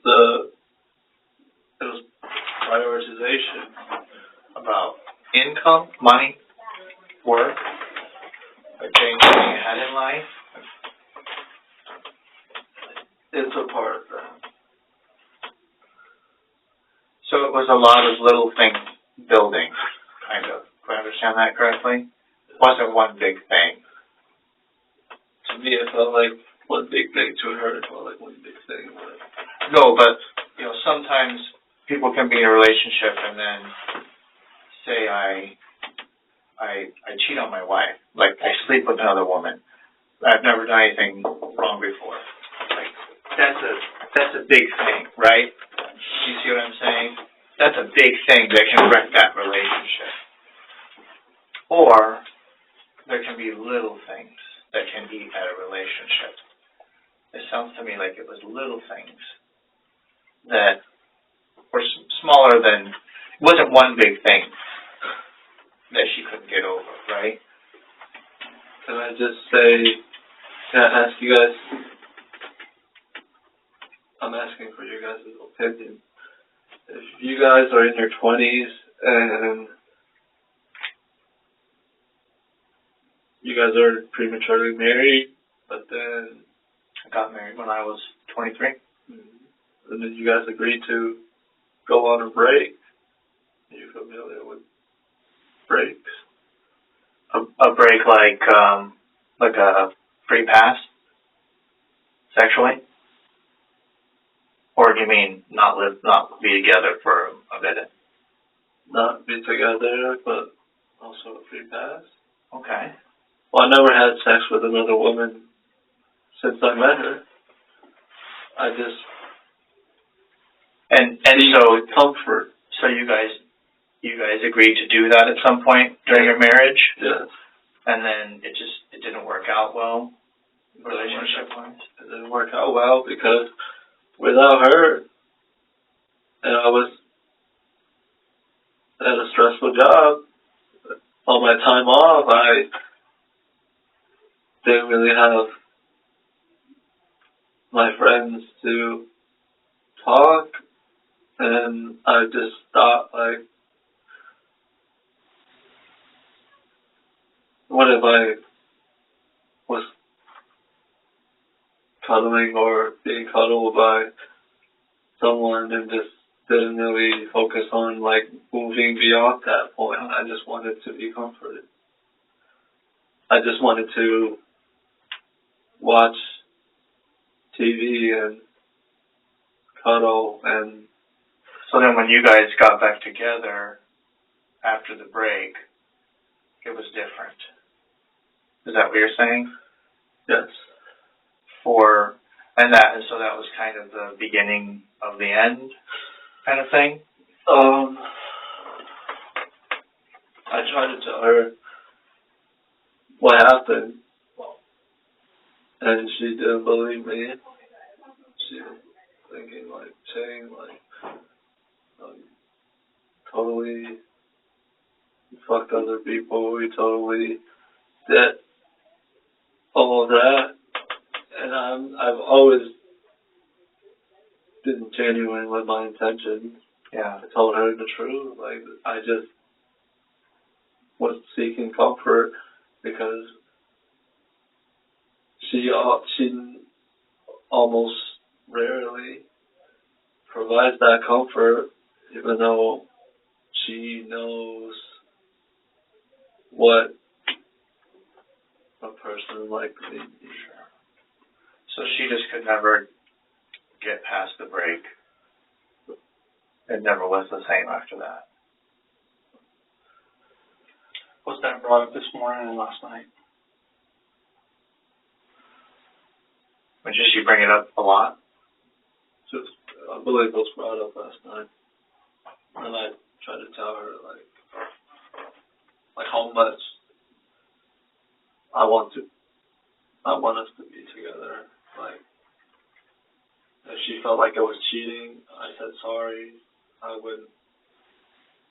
prioritization. About income, money, work, or getting something ahead in life? It's a part of that. So it was a lot of little things building, kind of. Do I understand that correctly? It wasn't one big thing. To me, it felt like one big thing. To her, it felt like one big thing. No, but, sometimes people can be in a relationship and then say I cheat on my wife, like I sleep with another woman. I've never done anything wrong before. Like that's a big thing, right? You see what I'm saying? That's a big thing that can wreck that relationship. Or there can be little things that can eat at a relationship. It sounds to me like it was little things that were smaller than, it wasn't one big thing that she couldn't get over, right? Can I just say, can I ask you guys, I'm asking for your guys' opinion. If you guys are in your 20s and you guys are prematurely married, but then I got married when I was 23. And then you guys agreed to go on a break. Are you familiar with breaks? A break like a free pass? Sexually? Or do you mean not be together for a minute? Not be together, but also a free pass. Okay. Well, I never had sex with another woman since I met her. I just and so comfort. So you guys agreed to do that at some point during your marriage? Yes. And then it didn't work out well, relationship wise? It didn't work out well because without her, and I was at a stressful job. On my time off, I didn't really have my friends to talk, and I just thought, like, what if I was cuddling or being cuddled by someone and just didn't really focus on, like, moving beyond that point. I just wanted to be comforted. I just wanted to watch TV and cuddle. And so then when you guys got back together after the break, it was different. Is that what you're saying? Yes. And so that was kind of the beginning of the end kind of thing? I tried to tell her what happened, and she didn't believe me. She was thinking, like, saying, like, totally fucked other people, we totally did all of that. And I've always been genuine with my intentions. Yeah. I told her the truth. Like, I just was seeking comfort because she almost rarely provides that comfort, even though she knows what a person like me needs. So she just could never get past the break. It never was the same after that. Was that brought up this morning and last night? Did she bring it up a lot? Just, I believe it was brought up last night. And I tried to tell her, like how much I want us to be together. Like, if she felt like it was cheating, I said sorry.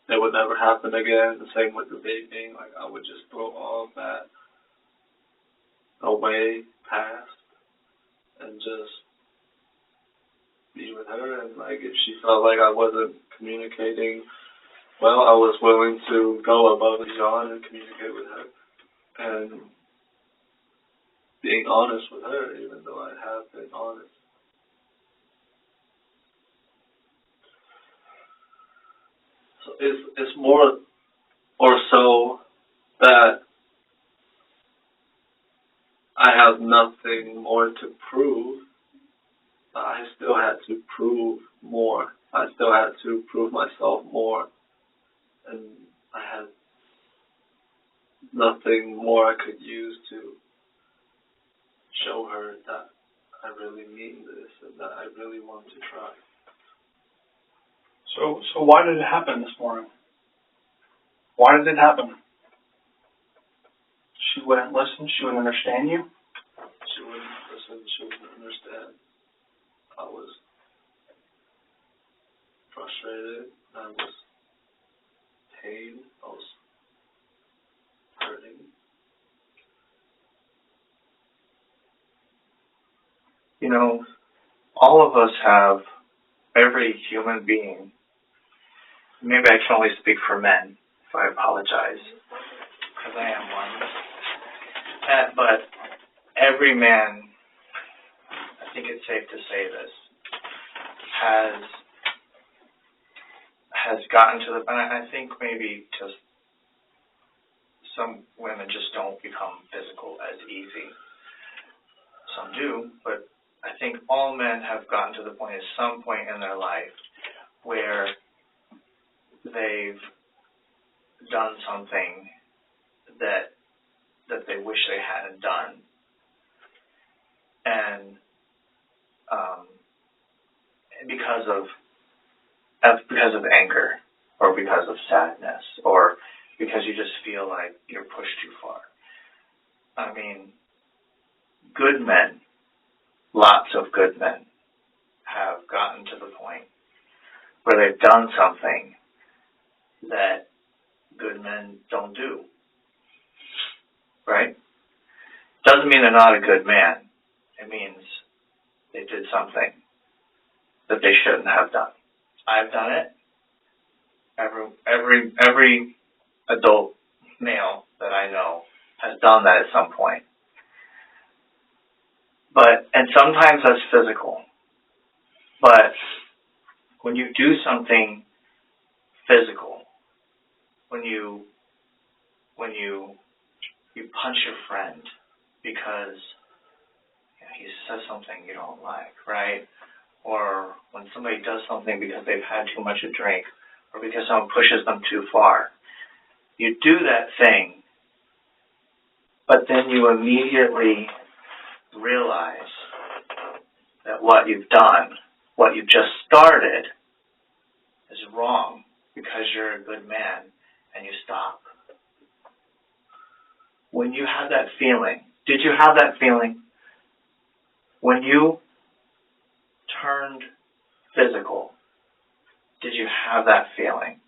It would never happen again. The same with the vaping. Like, I would just throw all of that away, past, and just be with her. And, like, if she felt like I wasn't communicating well, I was willing to go above and beyond and communicate with her. And being honest with her, even though I have been honest. So it's more or so that I have nothing more to prove. I still had to prove more. I still had to prove myself more. And I had nothing more I could use to show her that I really mean this and that I really want to try. So why did it happen this morning? Why did it happen? She wouldn't listen. She wouldn't understand you. She wouldn't listen. She wouldn't understand. I was frustrated. I was pain. I was hurting. You know, all of us have, every human being, maybe I can only speak for men, so I apologize, because I am one. But every man, I think it's safe to say this, has gotten to the, and I think maybe just some women just don't become physical as easy. Some do, but I think all men have gotten to the point at some point in their life where they've done something that they wish they hadn't done. And because of anger, or because of sadness, or because you just feel like you're pushed too far. I mean, good men, lots of good men, have gotten to the point where they've done something that good men don't do. Right? Doesn't mean they're not a good man. It means they did something that they shouldn't have done. I've done it. Every adult male that I know has done that at some point. And sometimes that's physical. But when you do something physical, when you punch your friend because he says something you don't like, right? Or when somebody does something because they've had too much to drink, or because someone pushes them too far. You do that thing, but then you immediately realize that what you've done, what you just started, is wrong because you're a good man, and you stop. When you had that feeling, did you have that feeling? When you turned physical, did you have that feeling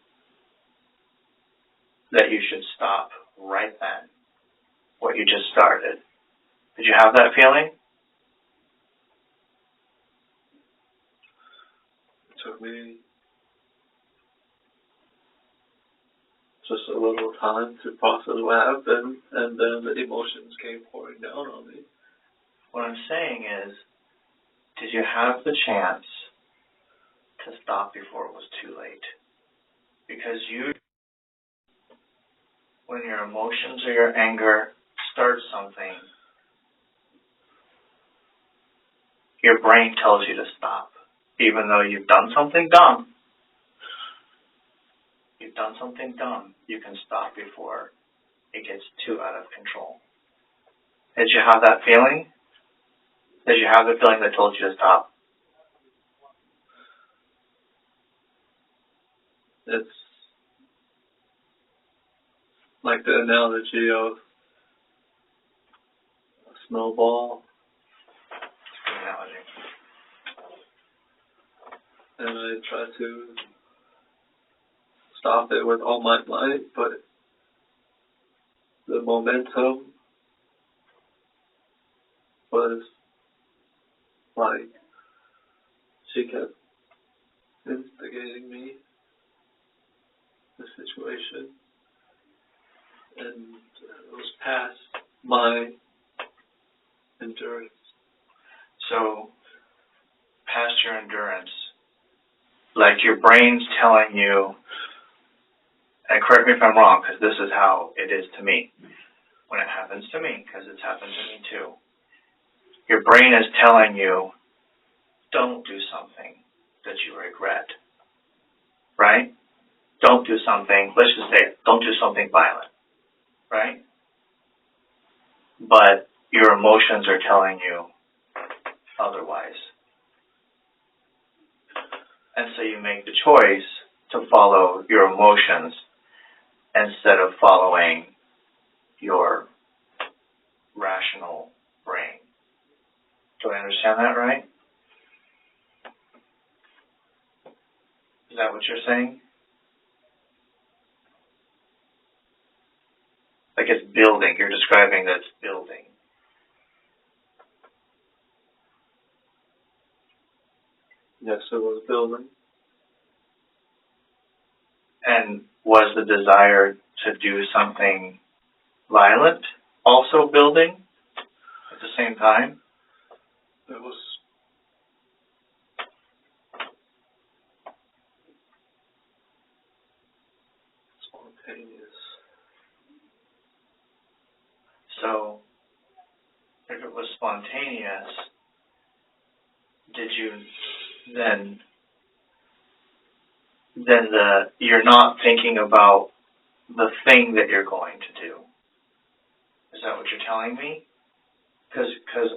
that you should stop right then, what you just started? Did you have that feeling? It took me just a little time to process what happened, and then the emotions came pouring down on me. What I'm saying is, did you have the chance to stop before it was too late? Because when your emotions or your anger start something, your brain tells you to stop, even though you've done something dumb. You've done something dumb, you can stop before it gets too out of control. Did you have that feeling? Did you have the feeling that told you to stop? It's like the analogy of a snowball. Analogy. And I try to stop it with all my might, but the momentum was like she kept instigating me, the situation, and it was past my endurance. So, past your endurance, like your brain's telling you, and correct me if I'm wrong, because this is how it is to me, when it happens to me, because it's happened to me too. Your brain is telling you, don't do something that you regret, right? don't do something, let's just say, don't do something violent, right? But your emotions are telling you otherwise. And so you make the choice to follow your emotions instead of following your rational brain. Do I understand that right? Is that what you're saying? Like it's building. You're describing that it's building. Yes, it was building. And was the desire to do something violent also building at the same time? It was spontaneous. So, if it was spontaneous, did you then you're not thinking about the thing that you're going to do? Is that what you're telling me? Because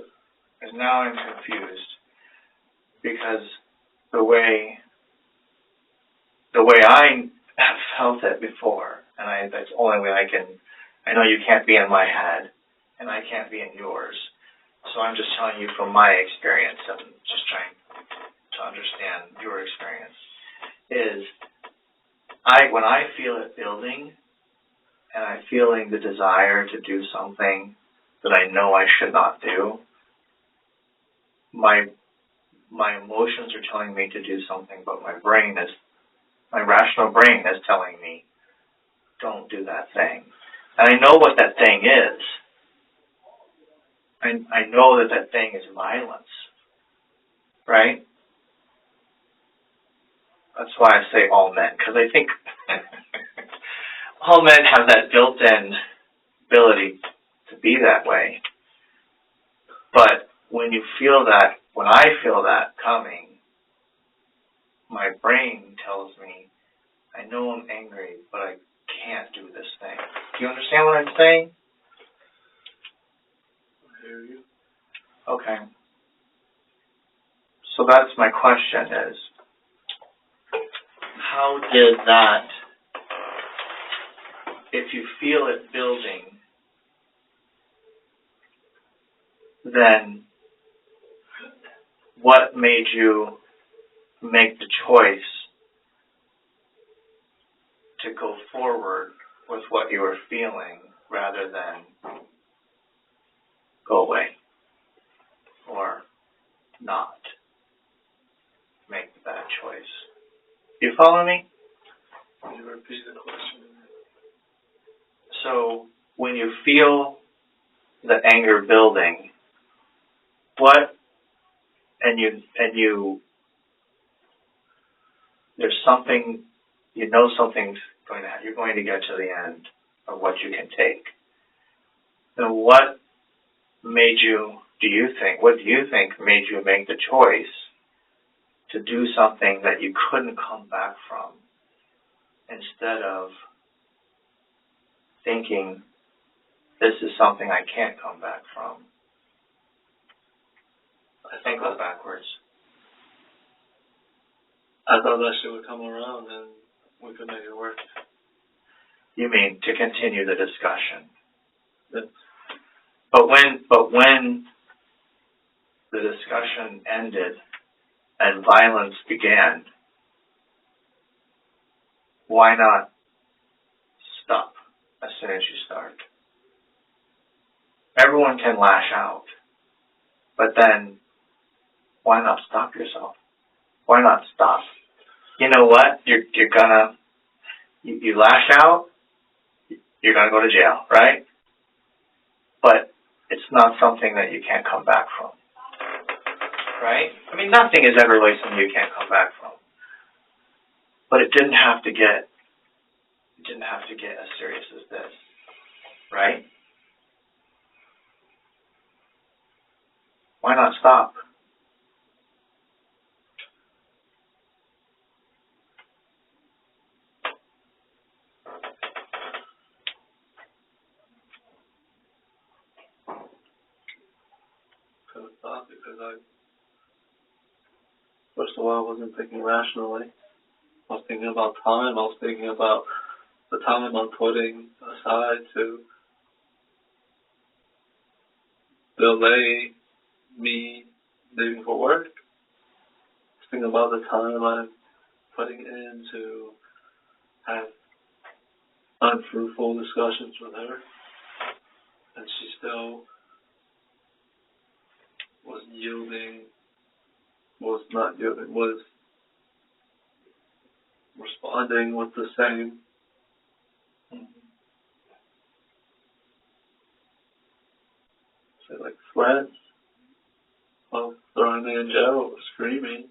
now I'm confused. Because the way I have felt it before, and that's the only way I know you can't be in my head, and I can't be in yours. So I'm just telling you from my experience and just trying to understand your experience, is when I feel it building and I'm feeling the desire to do something that I know I should not do, my emotions are telling me to do something, but my rational brain is telling me, don't do that thing. And I know what that thing is. I know that thing is violence, right? That's why I say all men, because I think all men have that built-in ability to be that way. But when I feel that coming, my brain tells me, I know I'm angry, but I can't do this thing. Do you understand what I'm saying? I hear you. Okay. So that's my question is, how did that, if you feel it building, then what made you make the choice to go forward with what you were feeling rather than go away or not make the bad choice? You follow me? Can you repeat the question? So when you feel the anger building, there's something, something's going to happen. You're going to get to the end of what you can take. Then what do you think made you make the choice to do something that you couldn't come back from, instead of thinking, this is something I can't come back from? I think go backwards. I thought that shit would come around and we could make it work. You mean to continue the discussion? Yes. But when the discussion ended and violence began, why not stop as soon as you start? Everyone can lash out, but then why not stop yourself? Why not stop? You know what? You lash out, you're gonna go to jail, right? But it's not something that you can't come back from, right? I mean, nothing is ever really something you can't come back from. But it didn't have to get as serious as this, right? Why not stop? lot because first of all, I wasn't thinking rationally. I was thinking about time. I was thinking about the time I'm putting aside to delay me leaving for work. I was thinking about the time I'm putting in to have unfruitful discussions with her. And she still was responding with the same, say, like threats of throwing me in jail or screaming.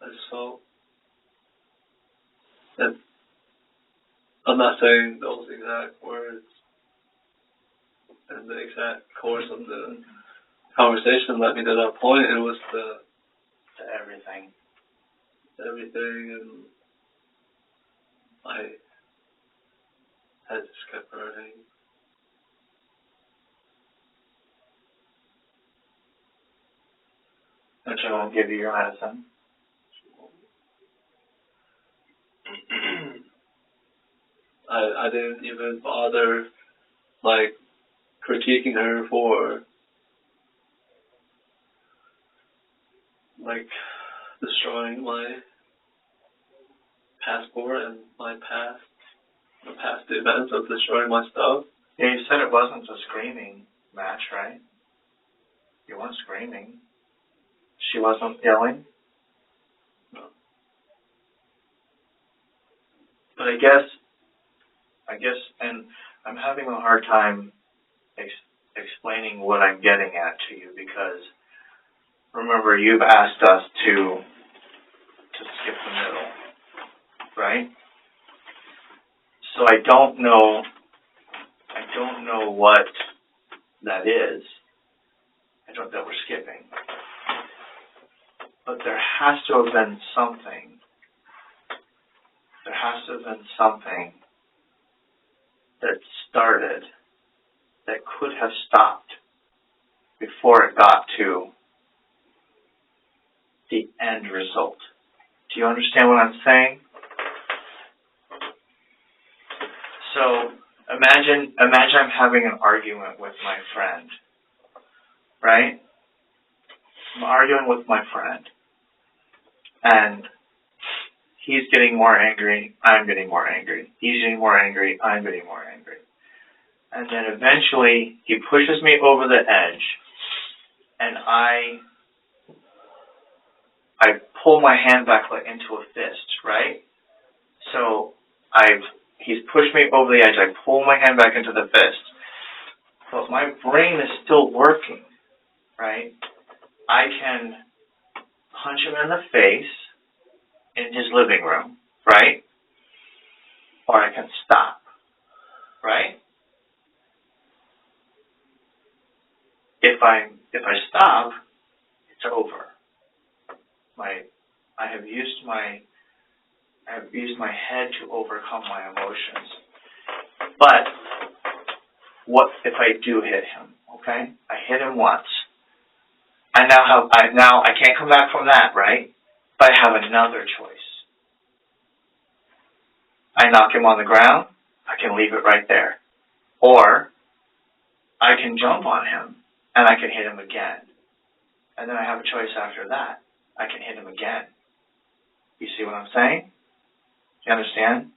I just felt, and I'm not saying those exact words and the exact course of the conversation led me to that point. It was everything. And my head just kept hurting. And she won't give you your medicine. I didn't even bother, like, critiquing her for, like, destroying my passport and the past events of destroying my stuff. Yeah, you said it wasn't a screaming match, right? You weren't screaming. She wasn't yelling? No. But I guess, and I'm having a hard time explaining what I'm getting at to you because, remember, you've asked us to skip the middle, right? So I don't know what that is. That we're skipping. But there has to have been something. There has to have been something that started that could have stopped before it got to the end result. Do you understand what I'm saying? So imagine I'm having an argument with my friend, right? I'm arguing with my friend, and he's getting more angry, I'm getting more angry. He's getting more angry, I'm getting more angry. And then eventually he pushes me over the edge, and I pull my hand back like into a fist, right? So he's pushed me over the edge, I pull my hand back into the fist. But my brain is still working, right? I can punch him in the face in his living room, right? Or I can stop, right? If I stop, it's over. I have used my head to overcome my emotions. But what if I do hit him? Okay, I hit him once. I can't come back from that, right? But I have another choice. I knock him on the ground. I can leave it right there, or I can jump on him and I can hit him again. And then I have a choice after that. I can hit him again. You see what I'm saying? You understand?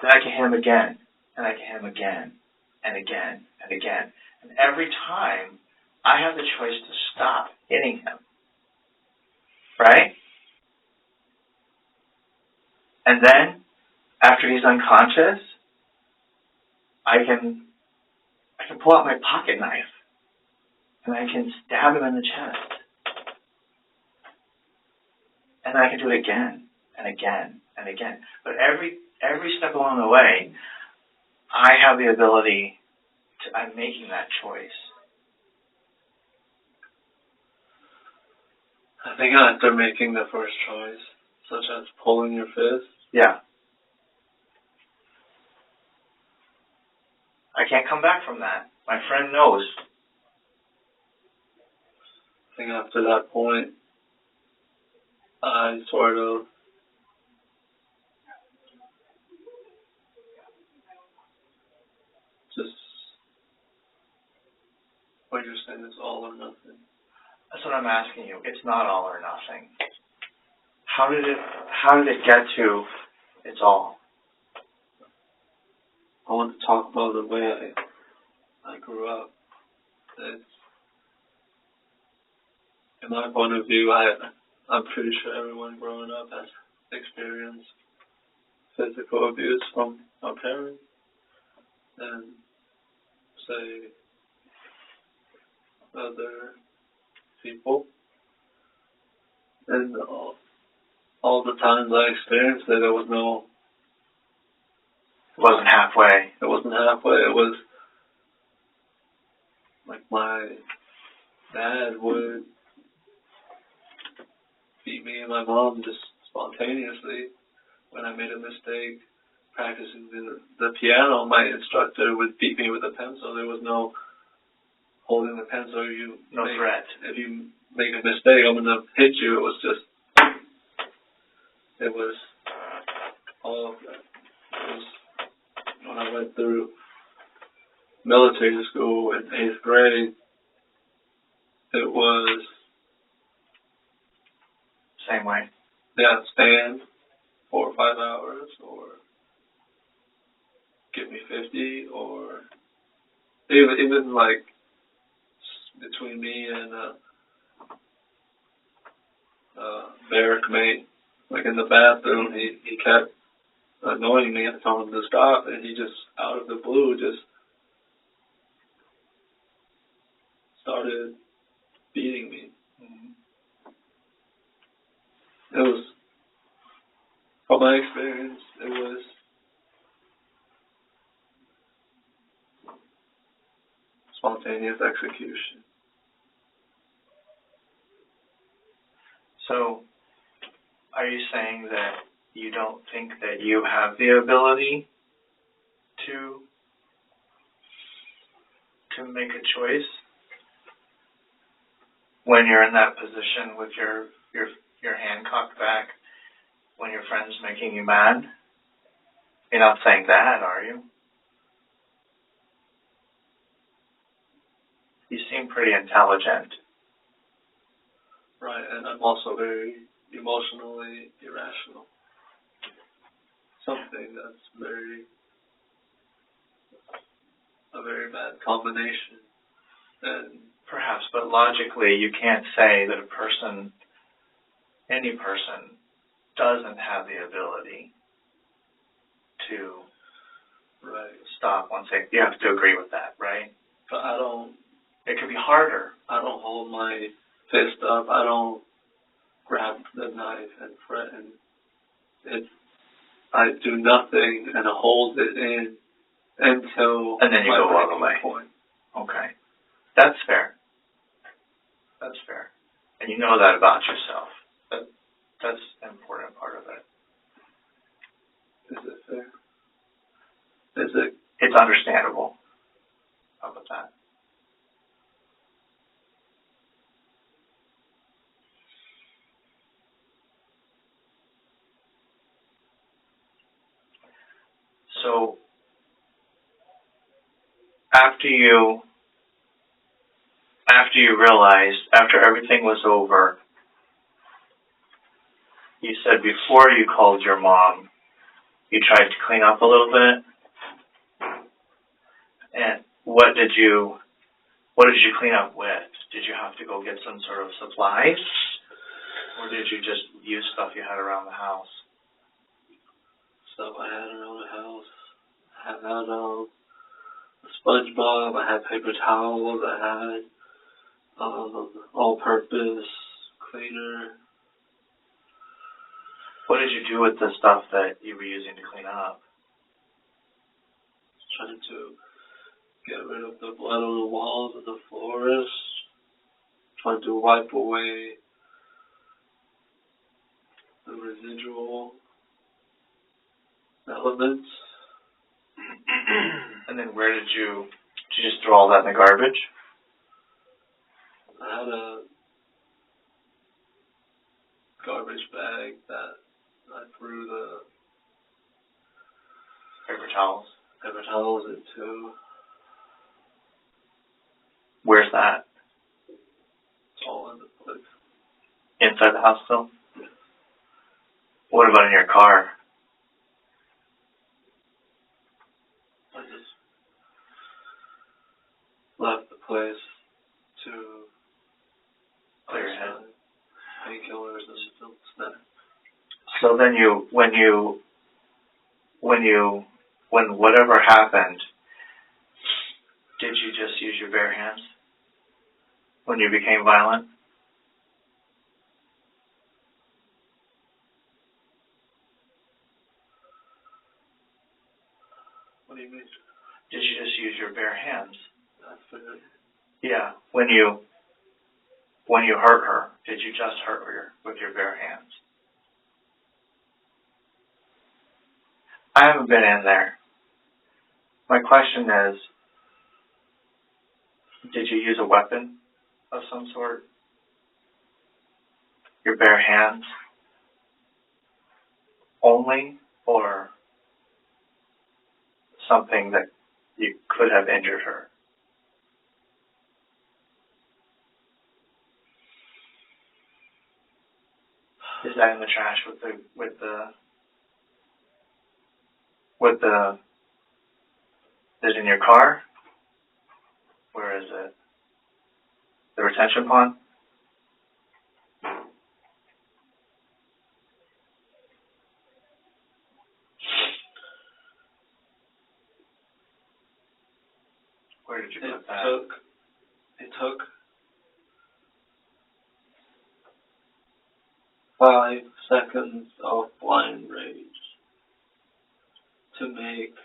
Then I can hit him again, and I can hit him again, and again, and again. And every time, I have the choice to stop hitting him. Right? And then, after he's unconscious, I can pull out my pocket knife, and I can stab him in the chest. And I can do it again, and again, and again. But every step along the way, I have the ability I'm making that choice. I think after making the first choice, such as pulling your fist. Yeah. I can't come back from that. My friend knows. I think after that point, I sort of just, what you're saying is all or nothing. That's what I'm asking you. It's not all or nothing. How did it get to it's all? I want to talk about the way I grew up. It's, in my point of view, I'm pretty sure everyone growing up has experienced physical abuse from our parents and, say, other people. And all the times I experienced it, it wasn't halfway. It wasn't halfway. It was like my dad would beat me and my mom just spontaneously when I made a mistake practicing the piano. My instructor would beat me with a pencil. There was no holding the pencil. No threat. If you make a mistake, I'm gonna hit you. It was all of that. It was when I went through military school in 8th grade. It was same way. Yeah, stand 4 or 5 hours, or give me 50, or even like between me and barrack mate, like in the bathroom, he kept annoying me. I told him to stop, and he just out of the blue just started beating me. It was, from my experience, it was spontaneous execution. So, are you saying that you don't think that you have the ability to make a choice when you're in that position with your hand cocked back when your friend's making you mad? You're not saying that, are you? You seem pretty intelligent. Right, and I'm also very emotionally irrational. Something that's a very bad combination. And perhaps, but logically you can't say that any person doesn't have the ability to stop once you have to agree with that, right? But it could be harder. I don't hold my fist up. I don't grab the knife and threaten. I do nothing and hold it in until and then you go all the way. Point. Okay. That's fair. That's fair. And you know that about yourself. That's an important part of it. Is it fair? Is it? It's understandable. How about that? So, after you realized, after everything was over, you said before you called your mom, you tried to clean up a little bit. And what did you clean up with? Did you have to go get some sort of supplies? Or did you just use stuff you had around the house? Stuff I had around the house. I had a SpongeBob, I had paper towels, I had all-purpose cleaner. What did you do with the stuff that you were using to clean up? Trying to get rid of the blood on the walls and the floors. Trying to wipe away the residual elements. And then where did you just throw all that in the garbage? I had a garbage bag that I threw the Paper towels. into. Where's that? It's all in the place. Inside the house still? What about in your car? I just left the place to Clear your head. painkillers and some snacks. So then when whatever happened, did you just use your bare hands when you became violent? What do you mean? Did you just use your bare hands? That's fair. Yeah. When you hurt her, did you just hurt her with your bare hands? I haven't been in there. My question is, did you use a weapon of some sort? Your bare hands only, or something that you could have injured her? Is that in the trash is it in your car? Where is it? The retention pond? Where did you put that? It took 5 seconds of blind rage to make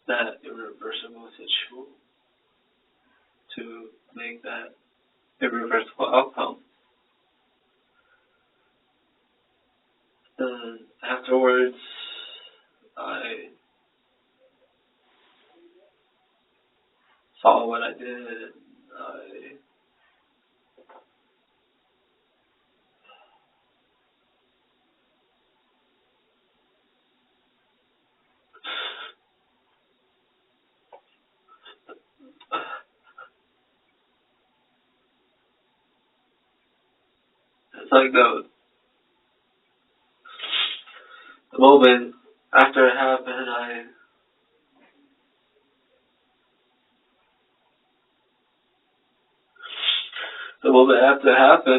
that irreversible situation, to make that irreversible outcome. And afterwards, I saw what I did. It's like the moment after it happened,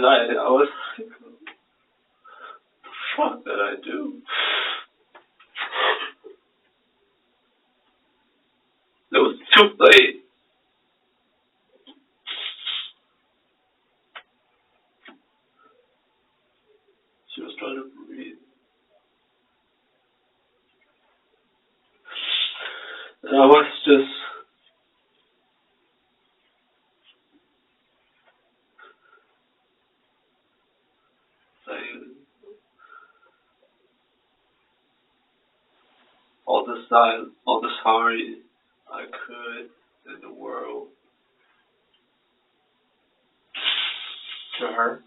I was like, the fuck did I do? It was too late. She was trying to breathe. And I was just saying all the sorry I could in the world To her?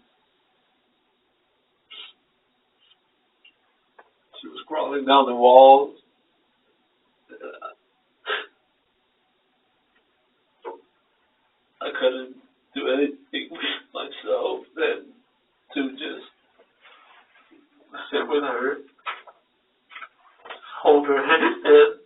She was crawling down the walls. I couldn't do anything myself than to just sit with her, hold her hand.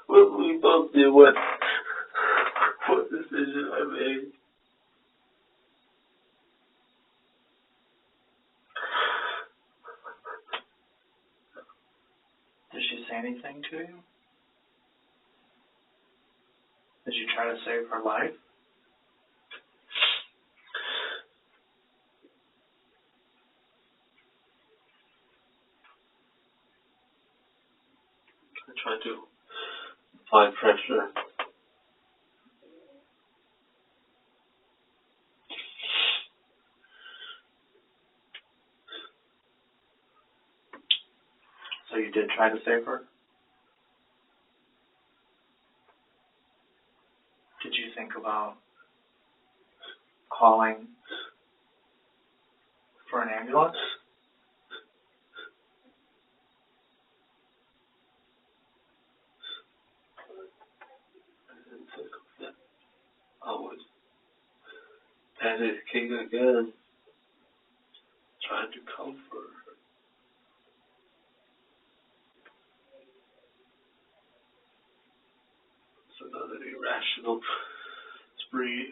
We both did what decision I made. say anything to you? Did you try to save her life? I tried to apply pressure. So you did try to save her? Did you think about calling for an ambulance? I didn't think of that. I was panicking again, trying to comfort her. It's another irrational spree.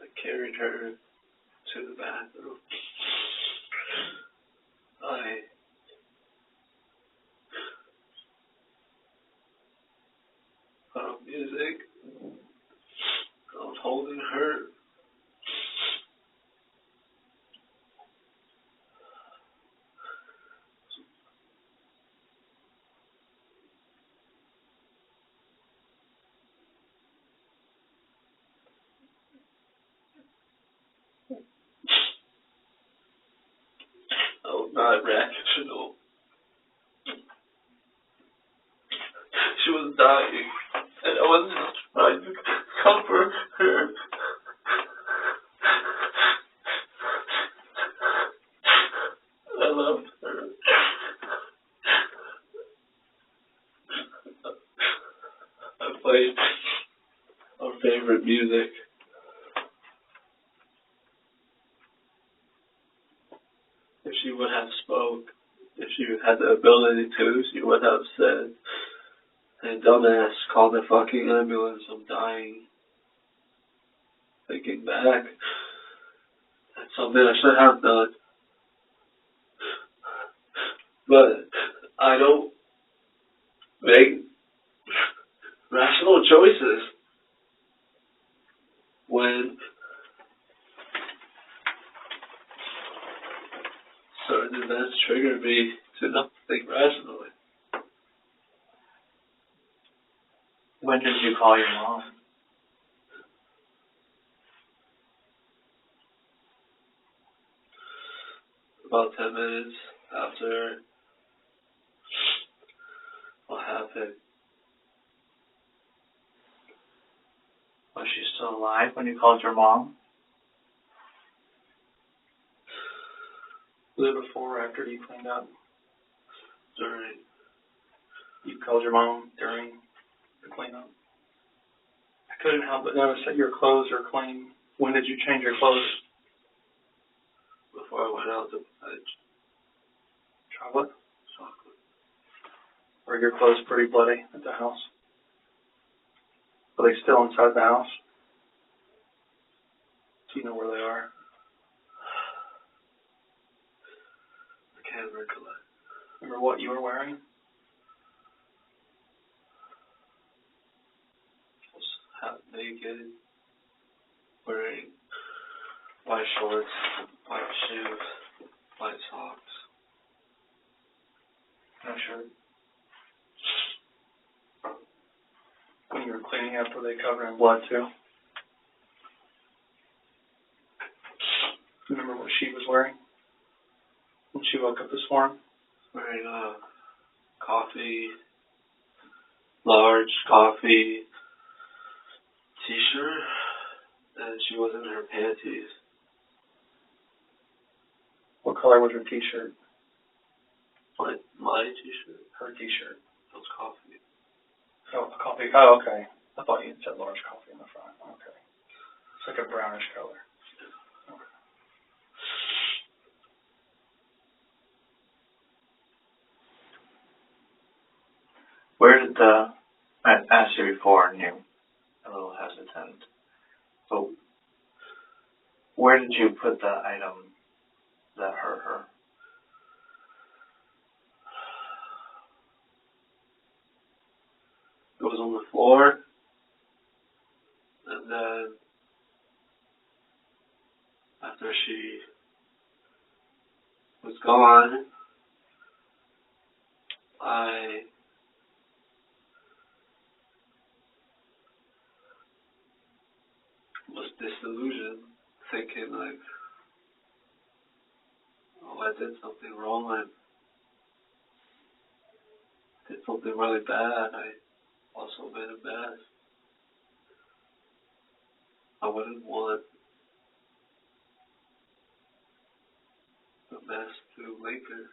I carried her to the bathroom. I put on music. I was holding her. I was not rational. She was dying, and I was just trying to comfort her. I loved her. I played our favorite music. If she would have spoke, if she had the ability to, she would have said, "Hey, dumbass, call the fucking ambulance, I'm dying." Thinking back, that's something I should have done. But I don't make rational choices when certain events trigger me to not think rationally. When did you call your mom? About 10 minutes after what happened. Was she still alive when you called your mom? Was it before or after you cleaned up? During. You called your mom during the cleanup? I couldn't help but notice that your clothes are clean. When did you change your clothes? Before I went out to bed. Chocolate? Chocolate. Are your clothes pretty bloody at the house? Are they still inside the house? Do you know where they are? I can't recollect. Remember what you were wearing? I was half naked, wearing white shorts, white shoes, white socks. No shirt. When you were cleaning up, were they covered in blood too? Remember what she was wearing when she woke up this morning? Wearing a large coffee t-shirt, and she was in her panties. What color was her t-shirt? My t-shirt? Her t-shirt. It was coffee. Oh, coffee. Oh, okay. I thought you said large coffee in the front. Okay. It's like a brownish color. Okay. Where did I asked you before and you're a little hesitant. So, where did you put the item that hurt her? It was on the floor, and then after she was gone, I was disillusioned, thinking like, oh, I did something wrong, I did something really bad, I also made a mess. I wouldn't want the mess to linger.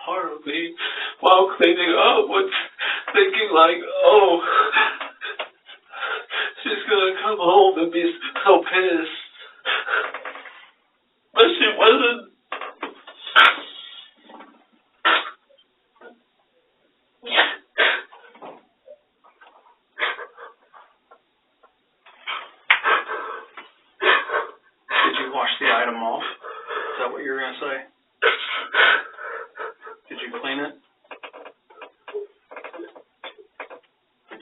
Part of me, while cleaning up, was thinking like, oh, she's gonna come home and be so pissed. But she wasn't. Did you wash the item off? Is that what you're going to say? Did you clean it?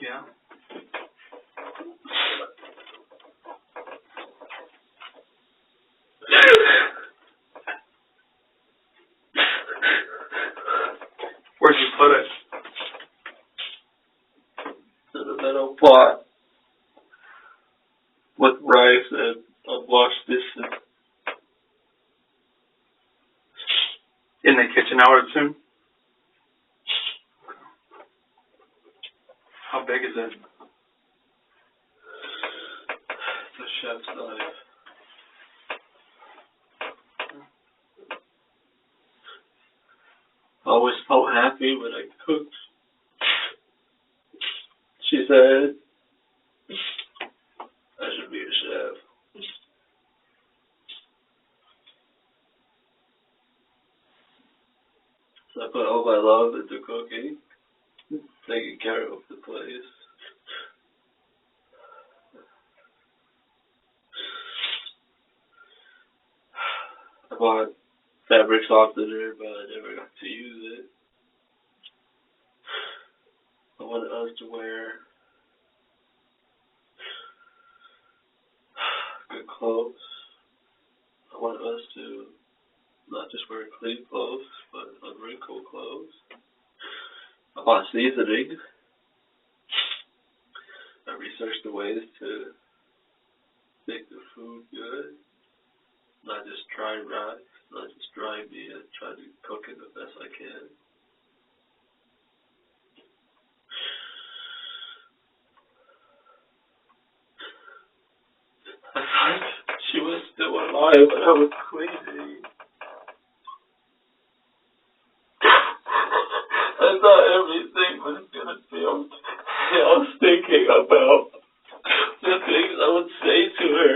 Yeah. Where'd you put it? In a metal pot with rice and unwashed dishes. In the kitchen, I would assume. How big is it? The chef's knife. I always felt happy when I cooked. She said, I should be a chef. So I put all my love into cooking, taking care of the place. I bought fabric softener, but I never got to use it. I wanted us to wear good clothes. I wanted us to not just wear clean clothes, but unwrinkled clothes. I bought seasoning. I researched the ways to make the food good. Not just dry rice, not just dry meat. I try to cook it the best I can. I thought she was still alive, but I was crazy. I thought everything was gonna be okay. I was thinking about the things I would say to her.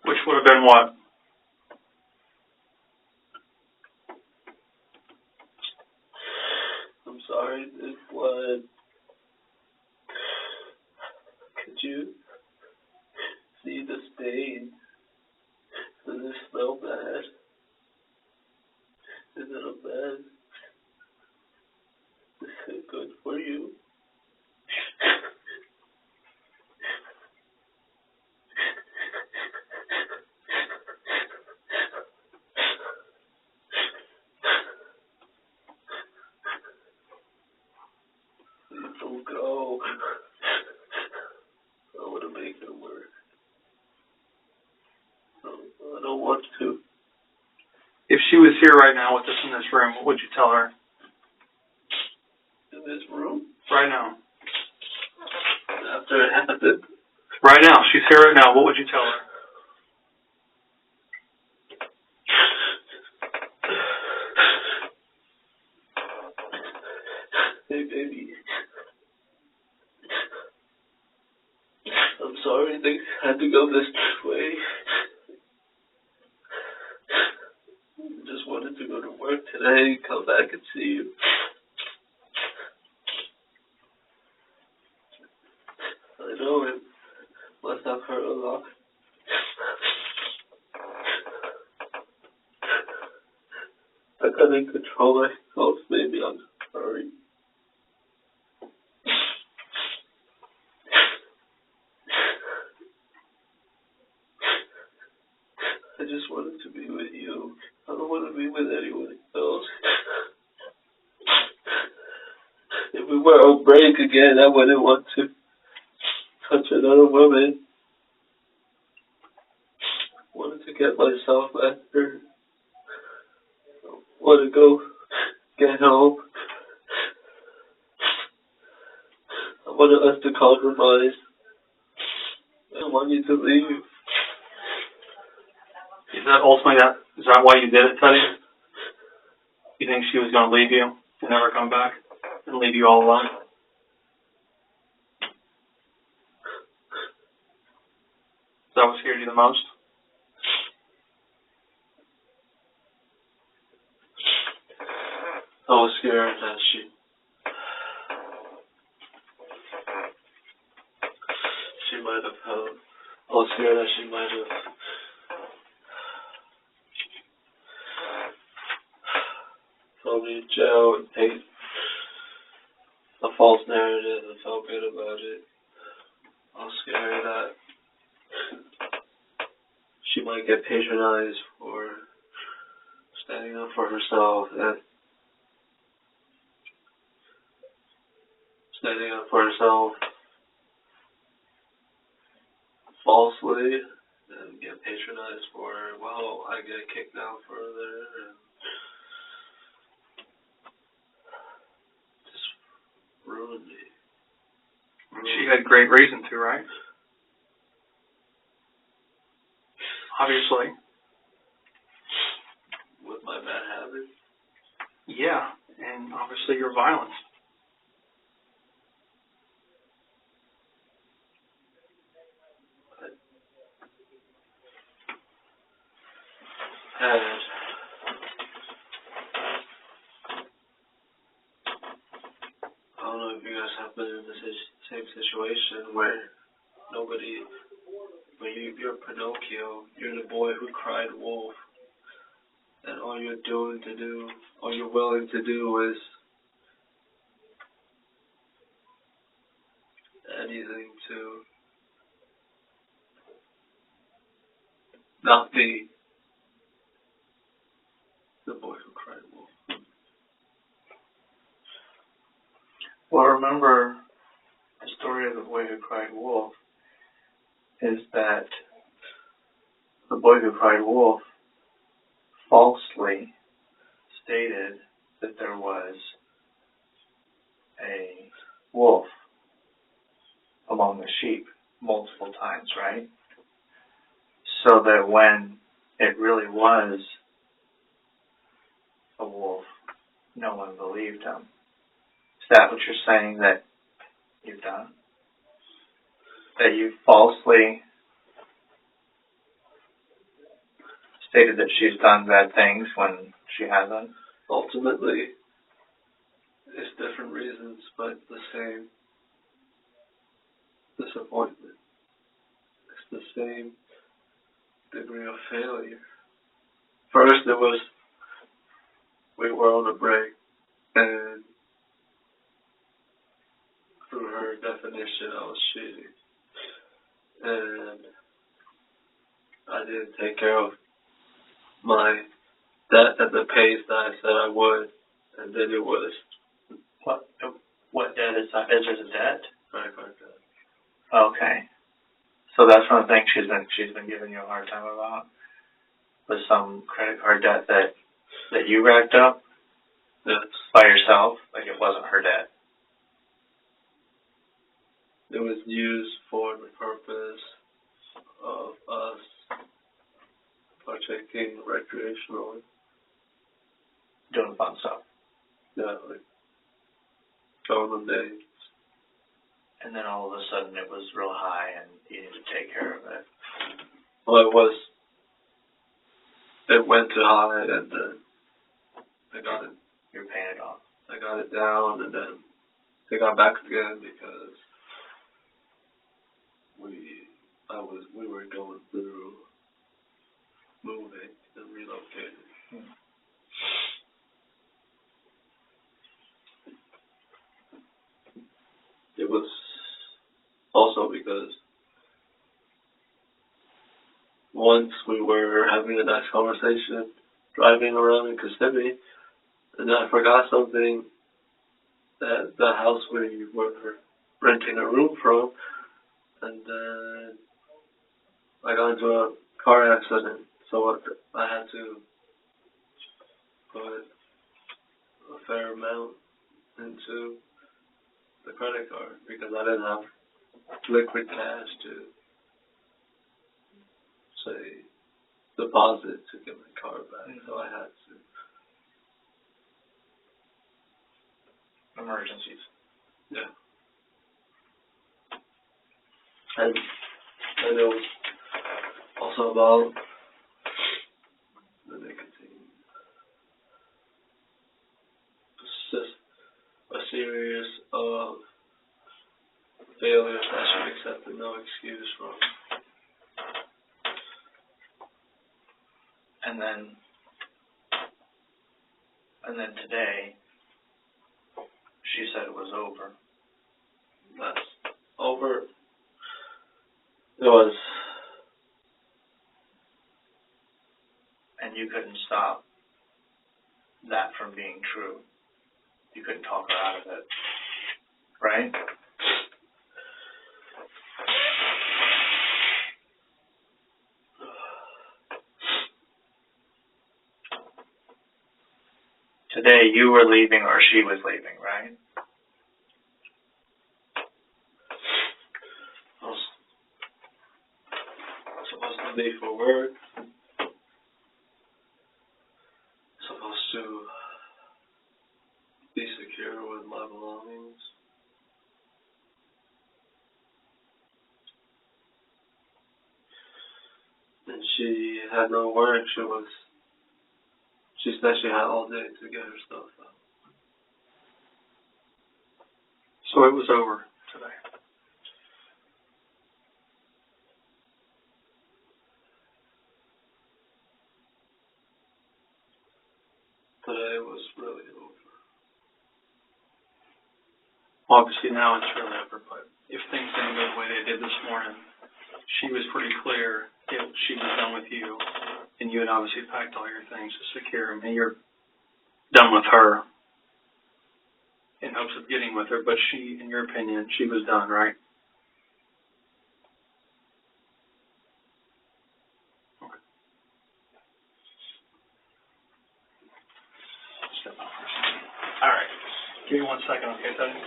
Which would have been what? I'm sorry, this blood. Could you see the stain? Does it smell bad? Is it a mess? Is it good for you? Please don't go. I want to make it work. I don't want to. If she was here right now with us in this room, what would you tell her? In this room? Right now. After it happened? Right now. She's here right now. What would you tell her? Hey, baby. I'm sorry things had to go this way. work today, come back and see you. I know it must have hurt a lot. I couldn't control myself, maybe I'm sorry. I just wanted to be with you. I don't want to be with anyone else. If we were on break again, I wouldn't want to touch another woman. I wanted to get myself after. I want to go get home. I wanted us to compromise. I don't want you to leave. Is that ultimately is that why you did it, Teddy? You think she was going to leave you and never come back and leave you all alone? Is that what scared you the most? I was scared that she might have helped. I was scared that she might have thrown me in jail and paid a false narrative and felt good about it. I was scared that she might get patronized for standing up for herself and standing up for herself falsely and get patronized for, well, I get kicked out further and just ruined me. She had great reason to, right? Obviously. With my bad habits. Yeah, and obviously your violence. And I don't know if you guys have been in the same situation where you're Pinocchio, you're the boy who cried wolf, and all you're willing to do is anything to not be the boy who cried wolf. Well, remember, the story of the boy who cried wolf is that the boy who cried wolf falsely stated that there was a wolf among the sheep multiple times, right? So that when it really was a wolf, no one believed him. Is that what you're saying that you've done? That you falsely stated that she's done bad things when she hasn't? Ultimately, it's different reasons, but the same disappointment. It's the same degree of failure. First, we were on a break, and through her definition, I was cheating. And I didn't take care of my debt at the pace that I said I would, and then it was. What debt is that? Is there a debt? Credit card debt. Okay. So that's one thing she's been giving you a hard time about? Was some credit card debt that you racked up? Yes. By yourself? Like it wasn't her debt? It was used for the purpose of us partaking recreationally. Doing fun stuff. Yeah, like going on dates. And then all of a sudden it was real high and you needed to take care of it. Well, it went too high, and then got it. You're paying it off. I got it down, and then they got back again because we were going through moving and relocating. It was also because once we were having a nice conversation driving around in Kissimmee, and I forgot something at the house we were renting a room from, and then I got into a car accident, so I had to put a fair amount into the credit card because I didn't have liquid cash to, say, deposit to get my car back, so I had to. Emergencies. Yeah. And it was also about the nicotine. It's just a series of failures that should accept no excuse from. And then today, she said it was over. That's over. It was. And you couldn't stop that from being true. You couldn't talk her out of it, right? Today you were leaving or she was leaving, right? I was supposed to leave for work. Supposed to be secure with my belongings. And she had no work. She said she had all day to get her stuff out. So it was over today. Today was really over. Obviously now it's really over, but if things didn't go the way they did this morning, she was pretty clear that she was done with you, and you had obviously packed all your things to secure. I mean, you're done with her in hopes of getting with her, but she, in your opinion, she was done, right? Okay. Step out for a second. All right. Give me 1 second, okay, Tony?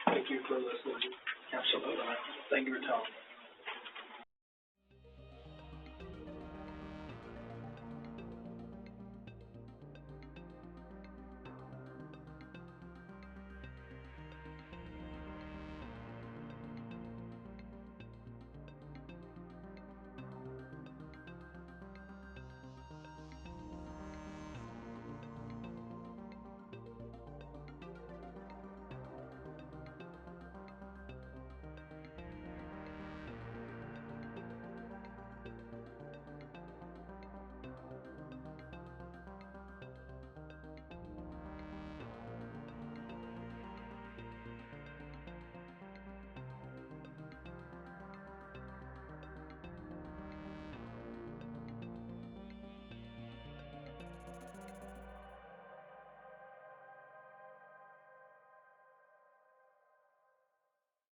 Thank you for listening. Absolutely. Thank you for telling me.